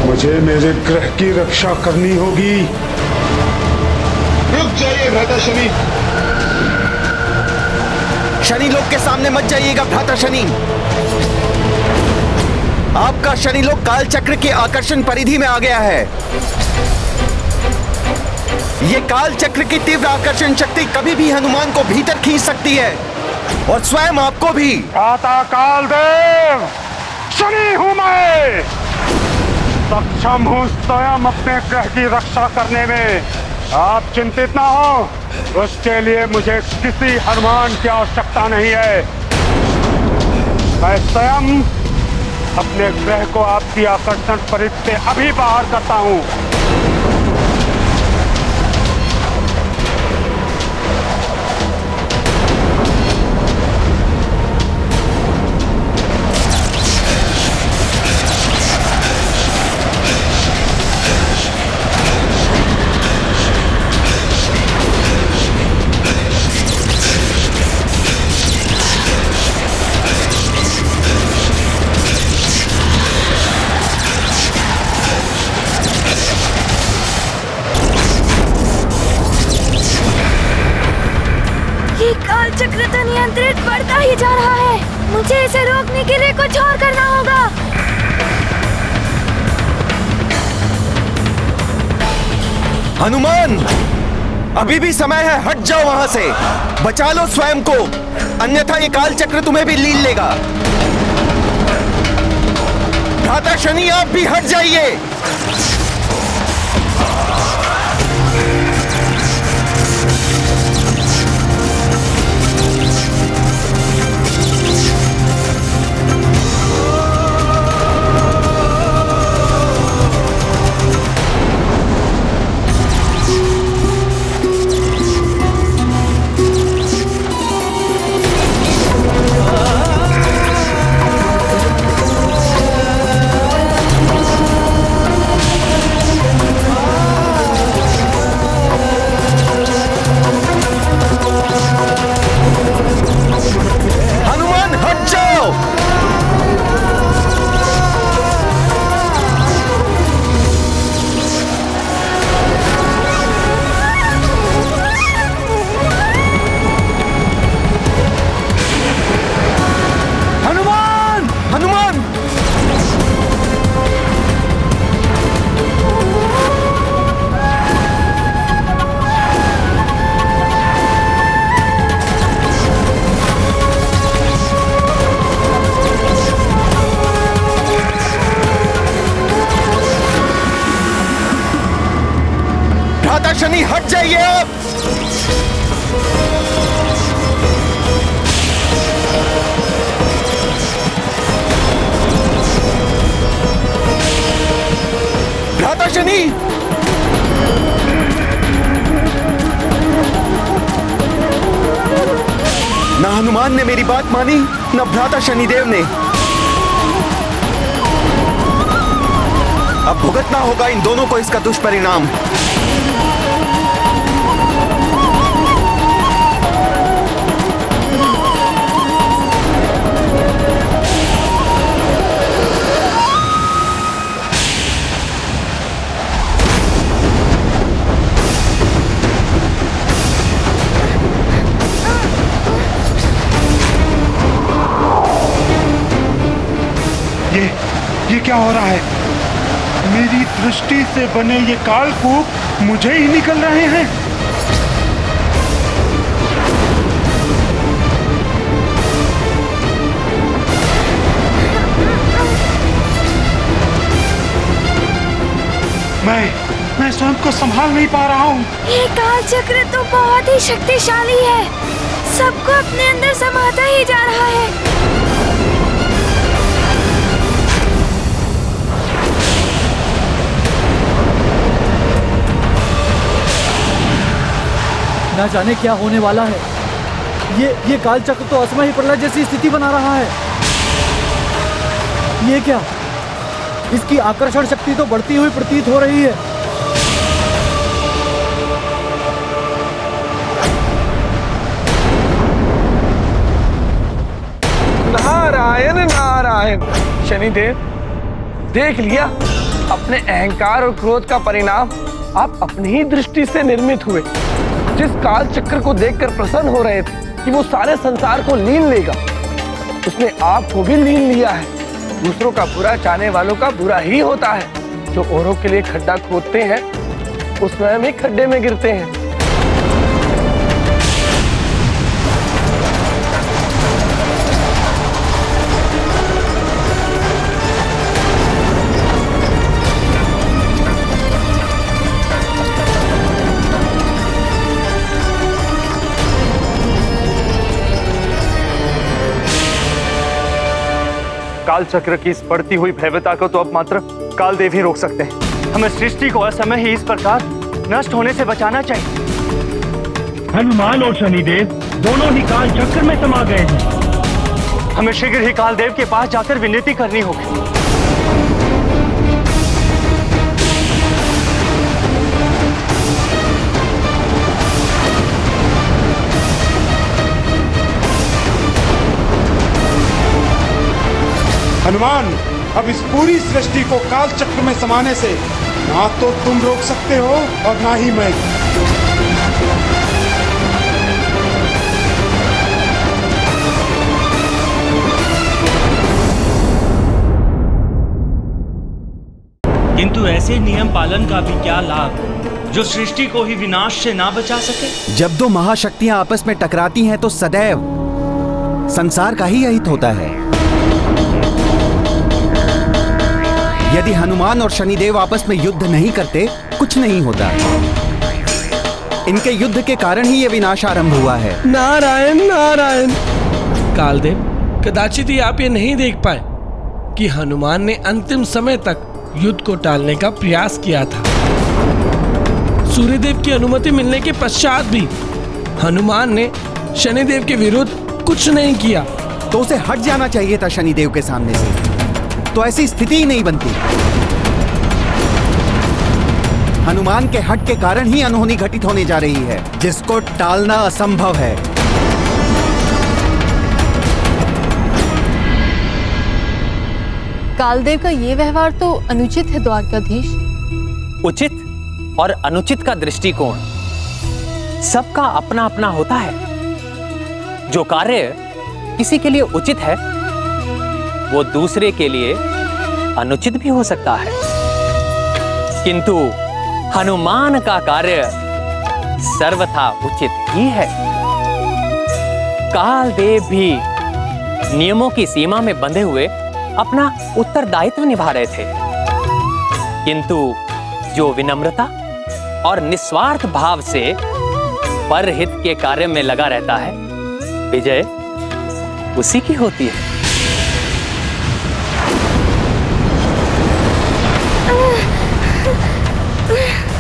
मुझे मेरे ग्रह की रक्षा करनी होगी। रुक जाइए भ्राता शनि। शनि लोक के सामने मत जाइएगा भ्राता शनि। आपका शनि लोक काल चक्र के आकर्षण परिधि में आ गया है। ये काल चक्र की तीव्र आकर्षण शक्ति कभी भी हनुमान को भीतर खींच सकती है और स्वयं आपको भी। प्रातः काल देव, शनि हूं मैं, सक्षम हूं स्वयं अपने ग्रह की रक्षा करने में। आप चिंतित ना हो, उसके लिए मुझे किसी हनुमान की आवश्यकता नहीं है। मैं स्वयं अपने ग्रह को आपकी आकर्षण परिधि से अभी बाहर करता हूं। चक्र तो नियंत्रित बढ़ता ही जा रहा है। मुझे इसे रोकने के लिए कुछ और करना होगा। हनुमान, अभी भी समय है, हट जाओ वहां से। बचा लो स्वयं को, अन्यथा ये काल चक्र तुम्हें भी लील लेगा। भ्राता शनि, आप भी हट जाइए। शनि, हट जाइए आप। भ्राता शनि, न हनुमान ने मेरी बात मानी, न भ्राता शनिदेव ने। अब भुगतना होगा इन दोनों को इसका दुष्परिणाम। ये क्या हो रहा है? मेरी दृष्टि से बने ये कालकूप मुझे ही निकल रहे हैं। मैं स्वयं को संभाल नहीं पा रहा हूँ। ये काल चक्र तो बहुत ही शक्तिशाली है, सबको अपने अंदर समाता ही जा रहा है। ना जाने क्या होने वाला है। ये कालचक्र तो असमय ही प्रलय जैसी स्थिति बना रहा है। ये क्या? इसकी आकर्षण शक्ति तो बढ़ती हुई प्रतीत हो रही है। नारायण नारायण। शनिदेव, देख लिया, अपने अहंकार और क्रोध का परिणाम आप अपनी ही दृष्टि से निर्मित हुए। जिस काल चक्र को देखकर प्रसन्न हो रहे थे कि वो सारे संसार को लीन लेगा, उसने आपको भी लीन लिया है। दूसरों का बुरा चाहने वालों का बुरा ही होता है। जो औरों के लिए खड्डा खोदते हैं, वो स्वयं ही खड्डे में गिरते हैं। काल चक्र की इस बढ़ती हुई भयभीता को तो अब मात्र कालदेव ही रोक सकते हैं। हमें सृष्टि को असमय ही इस प्रकार नष्ट होने से बचाना चाहिए। हनुमान और शनिदेव दोनों ही काल चक्र में समा गए हैं। हमें शीघ्र ही कालदेव के पास जाकर विनती करनी होगी। हनुमान, अब इस पूरी सृष्टि को काल चक्र में समाने से ना तो तुम रोक सकते हो और ना ही मैं। किंतु ऐसे नियम पालन का भी क्या लाभ जो सृष्टि को ही विनाश से ना बचा सके। जब दो महाशक्तियां आपस में टकराती हैं तो सदैव संसार का ही अहित होता है। यदि हनुमान और शनिदेव आपस में युद्ध नहीं करते, कुछ नहीं होता। इनके युद्ध के कारण ही ये विनाश आरंभ हुआ है। नारायण नारायण। कालदेव, कदाचित ही आप ये नहीं देख पाए कि हनुमान ने अंतिम समय तक युद्ध को टालने का प्रयास किया था। सूर्यदेव की अनुमति मिलने के पश्चात भी हनुमान ने शनिदेव के विरुद्ध कुछ नहीं किया। तो उसे हट जाना चाहिए था शनिदेव के सामने से, तो ऐसी स्थिति ही नहीं बनती। हनुमान के हट के कारण ही अनहोनी घटित होने जा रही है, जिसको टालना असंभव है। कालदेव का ये व्यवहार तो अनुचित है द्वारकाधीश। उचित और अनुचित का दृष्टिकोण सबका अपना अपना होता है। जो कार्य किसी के लिए उचित है, वो दूसरे के लिए अनुचित भी हो सकता है। किंतु हनुमान का कार्य सर्वथा उचित ही है। कालदेव भी नियमों की सीमा में बंधे हुए अपना उत्तरदायित्व निभा रहे थे, किंतु जो विनम्रता और निस्वार्थ भाव से परहित के कार्य में लगा रहता है, विजय उसी की होती है।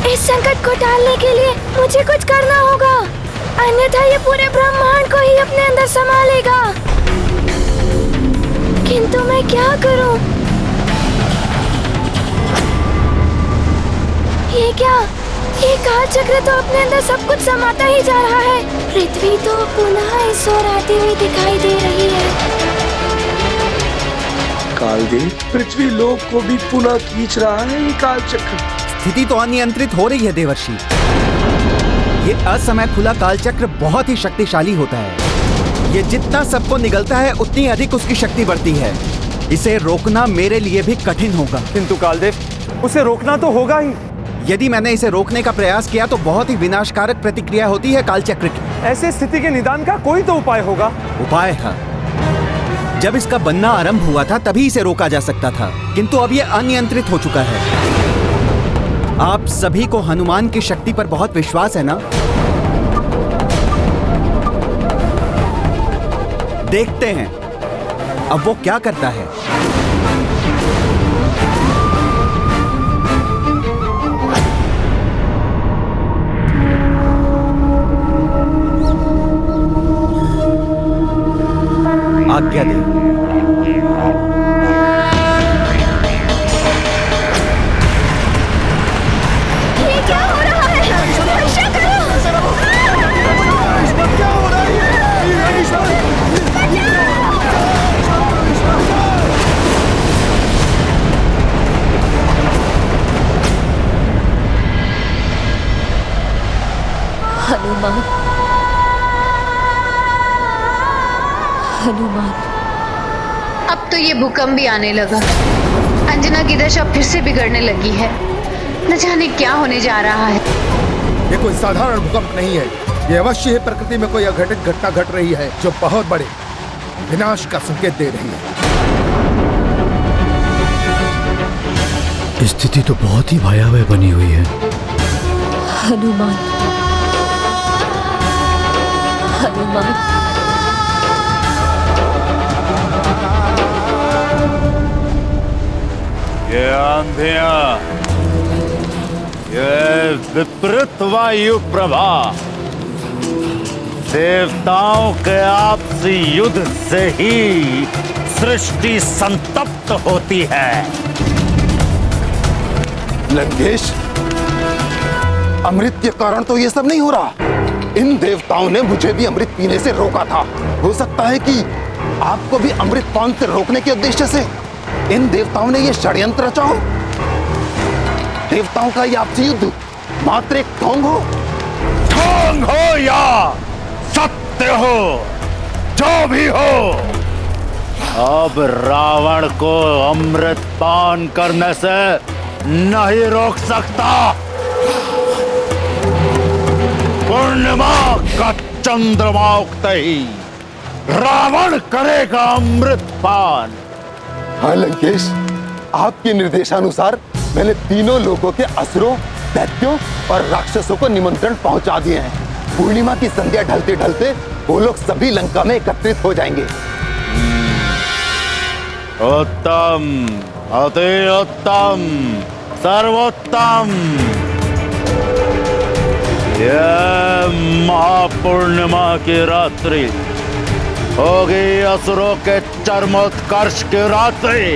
इस संकट को टालने के लिए मुझे कुछ करना होगा, अन्यथा ये पूरे ब्रह्मांड को ही अपने अंदर समा लेगा। किंतु मैं क्या करूं? ये क्या? ये काल चक्र तो अपने अंदर सब कुछ समाता ही जा रहा है। पृथ्वी तो पुनः इस ओर आती हुई दिखाई दे रही है। कालदेव, पृथ्वी लोक को भी पुनः खींच रहा है ये काल चक्र। स्थिति तो अनियंत्रित हो रही है देवर्षि। ये असमय खुला कालचक्र बहुत ही शक्तिशाली होता है। ये जितना सबको निगलता है, उतनी अधिक उसकी शक्ति बढ़ती है। इसे रोकना मेरे लिए भी कठिन होगा। किंतु कालदेव, उसे रोकना तो होगा ही। यदि मैंने इसे रोकने का प्रयास किया तो बहुत ही विनाशकारक प्रतिक्रिया होती है कालचक्र की। ऐसे स्थिति के निदान का कोई तो उपाय होगा। उपाय था, जब इसका बनना आरंभ हुआ था तभी इसे रोका जा सकता था, किंतु अब यह अनियंत्रित हो चुका है। आप सभी को हनुमान की शक्ति पर बहुत विश्वास है ना? देखते हैं अब वो क्या करता है। आज्ञा दे। ये क्या हो रहा है? रक्षा करो! हनुमान, हनुमान। अब तो ये भूकंप भी आने लगा। अंजना की दशा फिर से बिगड़ने लगी है। न जाने क्या होने जा रहा है। ये कोई साधारण भूकंप नहीं है। ये अवश्य है प्रकृति में कोई अघटित घटना घट रही है जो बहुत बड़े विनाश का संकेत दे रही है। स्थिति तो बहुत ही भयावह बनी हुई है। हनुमान, हनुमान। ये आंधियां, ये विपरीत वायु प्रभाव देवताओं के आपसी युद्ध से ही सृष्टि संतप्त होती है। लंकेश, अमृत के कारण तो ये सब नहीं हो रहा। इन देवताओं ने मुझे भी अमृत पीने से रोका था। हो सकता है कि आपको भी अमृत पान से रोकने के उद्देश्य से इन देवताओं ने ये षड्यंत्र रचा हो। देवताओं का ये आपसी युद्ध मात्र एक ढोंग हो। ढोंग हो या सत्य हो, जो भी हो, अब रावण को अमृत पान करने से नहीं रोक सकता। पूर्णिमा का चंद्रमा उगते ही रावण करेगा अमृत पान। हाँ लंकेश, आपके निर्देशानुसार मैंने तीनों लोगों के असुरों, दैत्यों और राक्षसों को निमंत्रण पहुंचा दिए हैं। पूर्णिमा की संध्या ढलते ढलते वो लोग सभी लंका में एकत्रित हो जाएंगे। उत्तम, अति उत्तम, सर्वोत्तम। यह महापूर्णिमा की रात्रि होगी असुरों के चरमोत्कर्ष की रात्रि।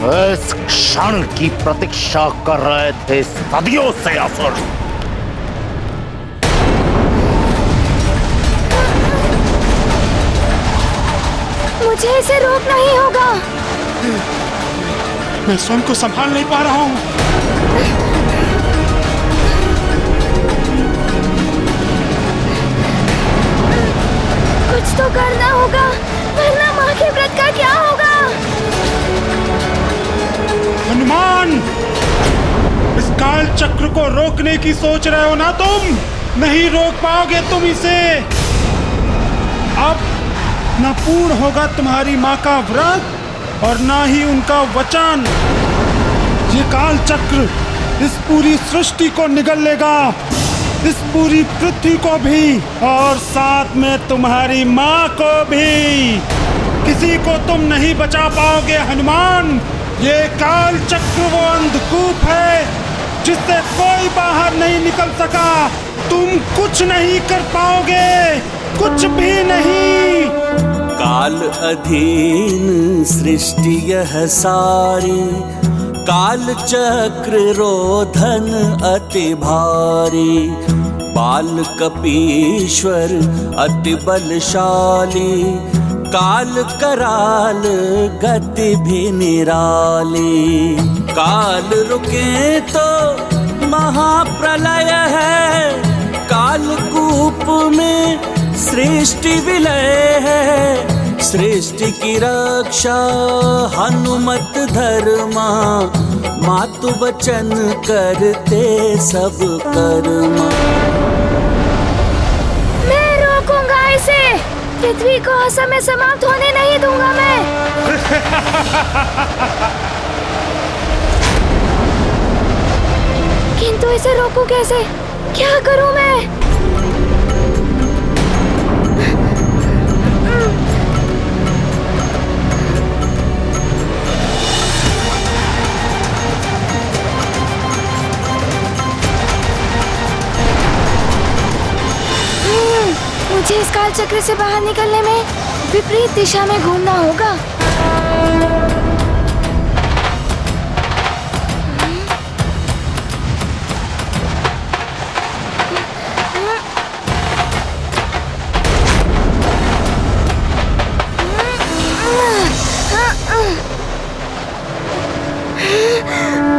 इस क्षण की प्रतीक्षा कर रहे थे सदियों से असुर। मुझे इसे रोकना ही होगा। मैं स्वयं को संभाल नहीं पा रहा हूँ। कुछ तो करना होगा, वरना माँ के व्रत का क्या होगा? हनुमान, इस काल चक्र को रोकने की सोच रहे हो ना तुम? नहीं रोक पाओगे तुम इसे। अब न पूर्ण होगा तुम्हारी माँ का व्रत और ना ही उनका वचन। ये काल चक्र इस पूरी सृष्टि को निगल लेगा, इस पूरी पृथ्वी को भी और साथ में तुम्हारी माँ को भी। किसी को तुम नहीं बचा पाओगे हनुमान। ये काल चक्र वो अंधकूप है जिससे कोई बाहर नहीं निकल सका। तुम कुछ नहीं कर पाओगे, कुछ भी नहीं। काल अधीन सृष्टि यह सारी, काल चक्र रोधन अति भारी। बाल कपीश्वर अति बलशाली, काल कराल गति भी निराली। काल रुके तो महाप्रलय है, काल कूप में सृष्टि विलय है। सृष्टि की रक्षा हनुमत धर्मा, मातु वचन करते सब कर्मा। मैं रोकूंगा इसे, पृथ्वी को असमय समाप्त होने नहीं दूंगा मैं। किंतु इसे रोकूं कैसे? क्या करूं मैं? मुझे इस काल चक्र से बाहर निकलने में विपरीत दिशा में घूमना होगा।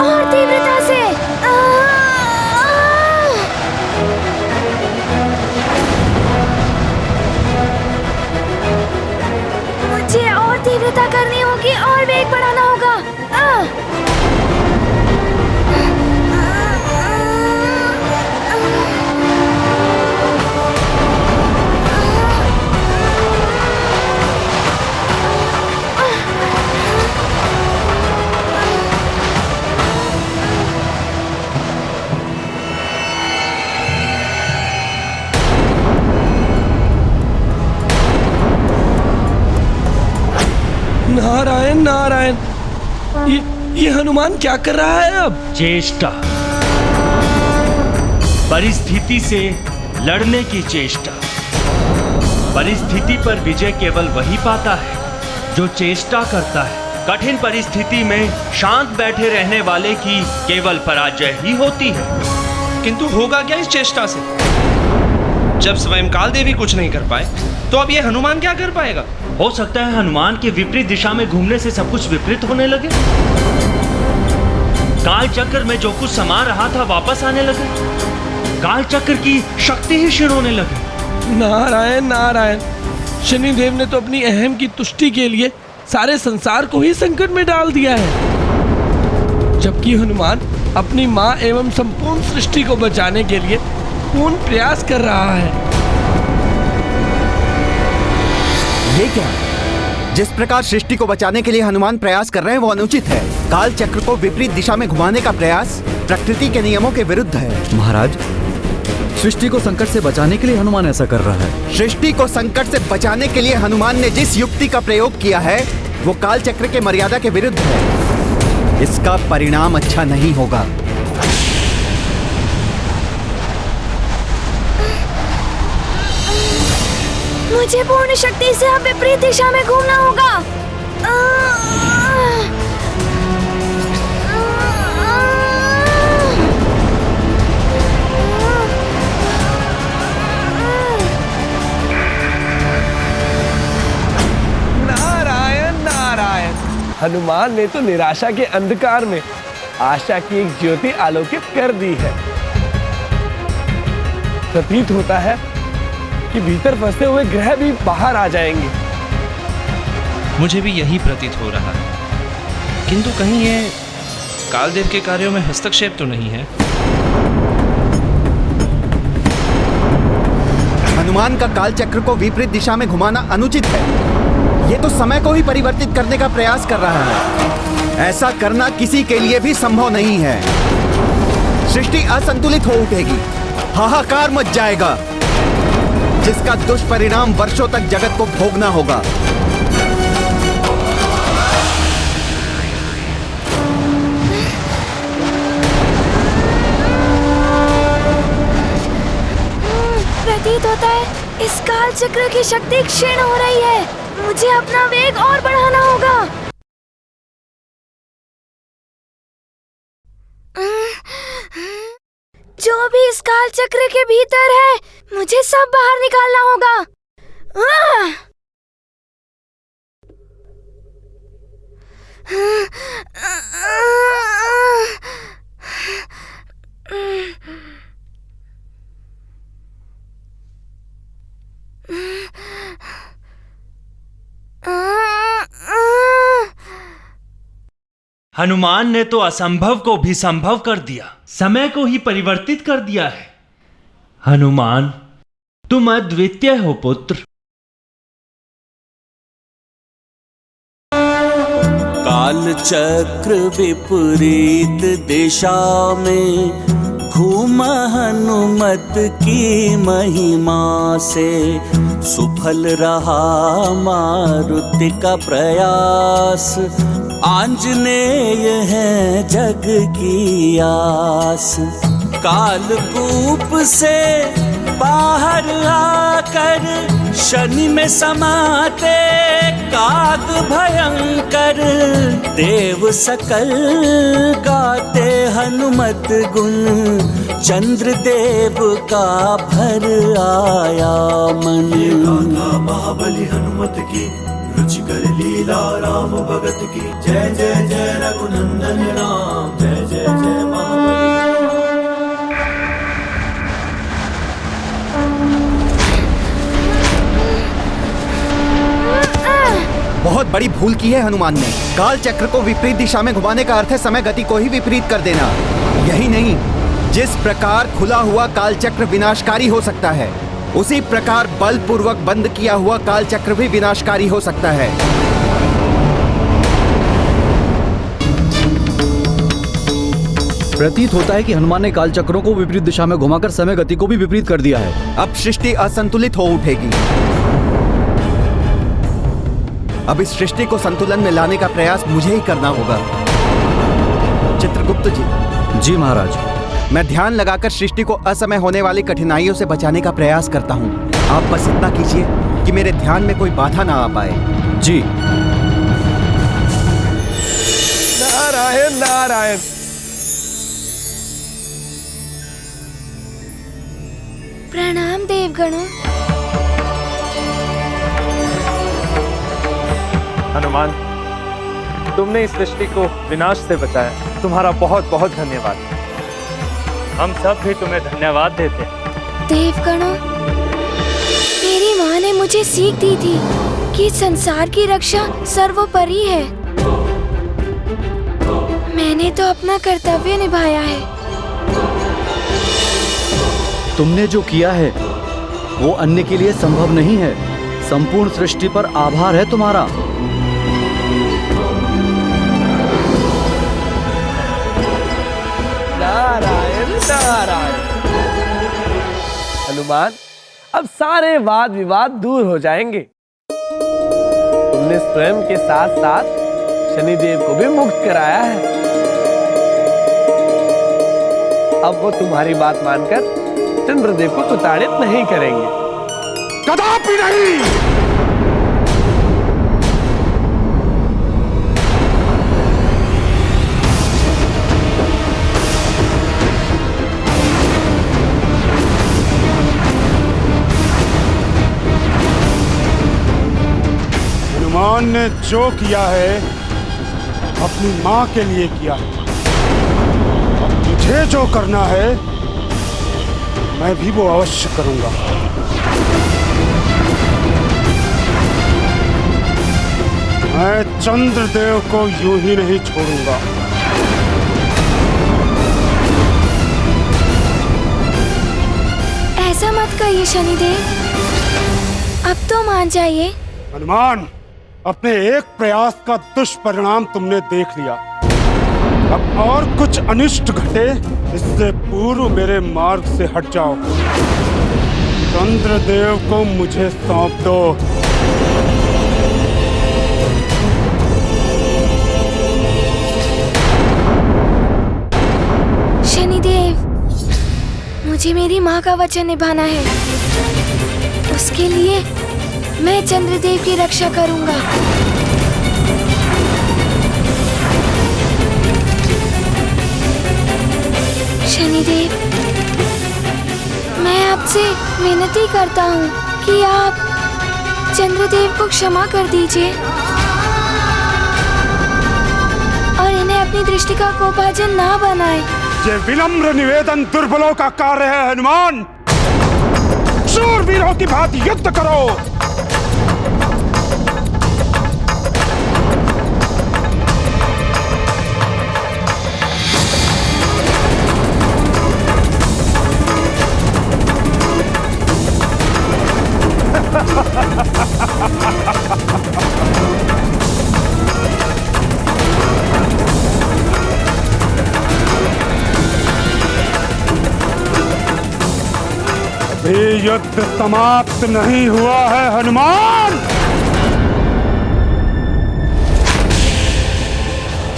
और तीव्रता से मुझे और तीव्रता करनी होगी और वेग बढ़ाना होगा। नारायण नारायण, ये हनुमान क्या कर रहा है अब? चेष्टा, परिस्थिति से लड़ने की चेष्टा। परिस्थिति पर विजय केवल वही पाता है जो चेष्टा करता है। कठिन परिस्थिति में शांत बैठे रहने वाले की केवल पराजय ही होती है। किंतु होगा क्या इस चेष्टा से? जब स्वयं काल देवी कुछ नहीं कर पाए तो अब ये हनुमान क्या कर पाएगा? हो सकता है हनुमान के विपरीत दिशा में घूमने से सब कुछ विपरीत होने लगे। काल चक्र में जो कुछ समा रहा था वापस आने लगे। काल चक्र की शक्ति ही क्षीण होने लगी। नारायण नारायण, शनिदेव ने तो अपनी अहम की तुष्टि के लिए सारे संसार को ही संकट में डाल दिया है, जबकि हनुमान अपनी माँ एवं संपूर्ण सृष्टि को बचाने के लिए पूर्ण प्रयास कर रहा है। ये क्या? जिस प्रकार सृष्टि को बचाने के लिए हनुमान प्रयास कर रहे हैं वो अनुचित है। काल चक्र को विपरीत दिशा में घुमाने का प्रयास प्रकृति के नियमों के विरुद्ध है। महाराज, सृष्टि को संकट से बचाने के लिए हनुमान ऐसा कर रहा है। सृष्टि को संकट से बचाने के लिए हनुमान ने जिस युक्ति का प्रयोग किया है वो काल चक्र के मर्यादा के विरुद्ध है। इसका परिणाम अच्छा नहीं होगा। मुझे पूर्ण शक्ति से अब विपरीत दिशा में घूमना होगा। नारायण नारायण, हनुमान ने तो निराशा के अंधकार में आशा की एक ज्योति आलोकित कर दी है। प्रतीत होता है कि भीतर फंसे हुए ग्रह भी बाहर आ जाएंगे। मुझे भी यही प्रतीत हो रहा है, किंतु कहीं ये कालदेव के कार्यों में हस्तक्षेप तो नहीं है? हनुमान का काल चक्र को विपरीत दिशा में घुमाना अनुचित है। ये तो समय को ही परिवर्तित करने का प्रयास कर रहा है। ऐसा करना किसी के लिए भी संभव नहीं है। सृष्टि असंतुलित हो उठेगी, हाहाकार मच जाएगा, जिसका दुष्परिणाम वर्षों तक जगत को भोगना होगा। प्रतीत होता है इस काल चक्र की शक्ति क्षीण हो रही है। मुझे अपना वेग और बढ़ाना होगा। जो भी इस काल चक्र के भीतर है मुझे सब बाहर निकालना होगा। हनुमान ने तो असंभव को भी संभव कर दिया, समय को ही परिवर्तित कर दिया है। हनुमान, तुम अद्वितीय हो पुत्र। काल चक्र विपरीत दिशा में घूम हनुमत की महिमा से, सुफल रहा मारुति का प्रयास, आंजनेय है जग की आस। कालकूप से बाहर आकर कर शनि में समाते काग भयंकर, देव सकल गाते हनुमत गुण, चंद्रदेव का भर आया मन। ये गाथा महाबली हनुमत की, रुचिकर लीला राम भगत की। जय जय जय रघुनंदन राम, जय जय जय महाबली। बहुत बड़ी भूल की है हनुमान ने। काल चक्र को विपरीत दिशा में घुमाने का अर्थ है समय गति को ही विपरीत कर देना। यही नहीं, जिस प्रकार खुला हुआ काल चक्र विनाशकारी हो सकता है, उसी प्रकार बलपूर्वक बंद किया हुआ काल चक्र भी विनाशकारी हो सकता है। प्रतीत होता है कि हनुमान ने काल चक्रों को विपरीत दिशा में घुमाकर समय गति को भी विपरीत कर दिया है। अब सृष्टि असंतुलित हो उठेगी। अब इस सृष्टि को संतुलन में लाने का प्रयास मुझे ही करना होगा। चित्रगुप्त जी। जी महाराज। मैं ध्यान लगाकर सृष्टि को असमय होने वाली कठिनाइयों से बचाने का प्रयास करता हूँ। आप बस इतना कीजिए कि मेरे ध्यान में कोई बाधा ना आ पाए। जी। नारायण नारायण। प्रणाम देवगणों। हनुमान, तुमने इस सृष्टि को विनाश से बचाया, तुम्हारा बहुत बहुत धन्यवाद। हम सब भी तुम्हें धन्यवाद देते हैं। देवगणों, मेरी माँ ने मुझे सीख दी थी कि संसार की रक्षा सर्वोपरि है। मैंने तो अपना कर्तव्य निभाया है। तुमने जो किया है वो अन्य के लिए संभव नहीं है। संपूर्ण सृष्टि पर आभार है तुम्हारा। नारायण नारायण। हनुमान, अब सारे वाद विवाद दूर हो जाएंगे। तुमने स्वयं के साथ साथ शनिदेव को भी मुक्त कराया है। अब वो तुम्हारी बात मानकर चंद्रदेव को प्रताड़ित नहीं करेंगे। कदापि नहीं। हनुमान ने जो किया है अपनी मां के लिए किया है। अब मुझे जो करना है मैं भी वो अवश्य करूंगा। मैं चंद्रदेव को यूं ही नहीं छोड़ूंगा। ऐसा मत कहिए शनिदेव, अब तो मान जाइए। हनुमान, अपने एक प्रयास का दुष्परिणाम तुमने देख लिया। अब और कुछ अनिष्ट घटे इससे पूर्व मेरे मार्ग से हट जाओ। चंद्रदेव को मुझे सौंप दो। शनिदेव, मुझे मेरी माँ का वचन निभाना है। उसके लिए मैं चंद्रदेव की रक्षा करूंगा। शनिदेव, मैं आपसे विनती करता हूँ कि आप चंद्रदेव को क्षमा कर दीजिए और इन्हें अपनी दृष्टि का कोपभाजन ना बनाए। ये विनम्र निवेदन दुर्बलों का कार्य है। हनुमान, शूरवीरों की भांति युद्ध करो। अभी युद्ध समाप्त नहीं हुआ है हनुमान।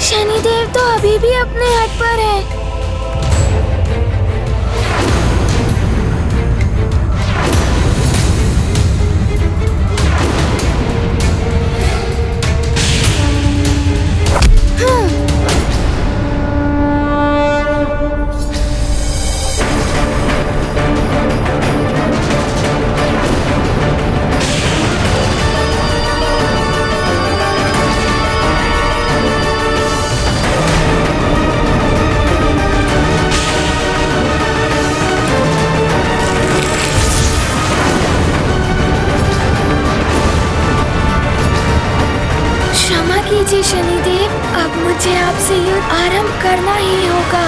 शनिदेव तो अभी भी अपने हट पर है। कीजिए शनिदेव, अब मुझे आपसे युद्ध आरंभ करना ही होगा।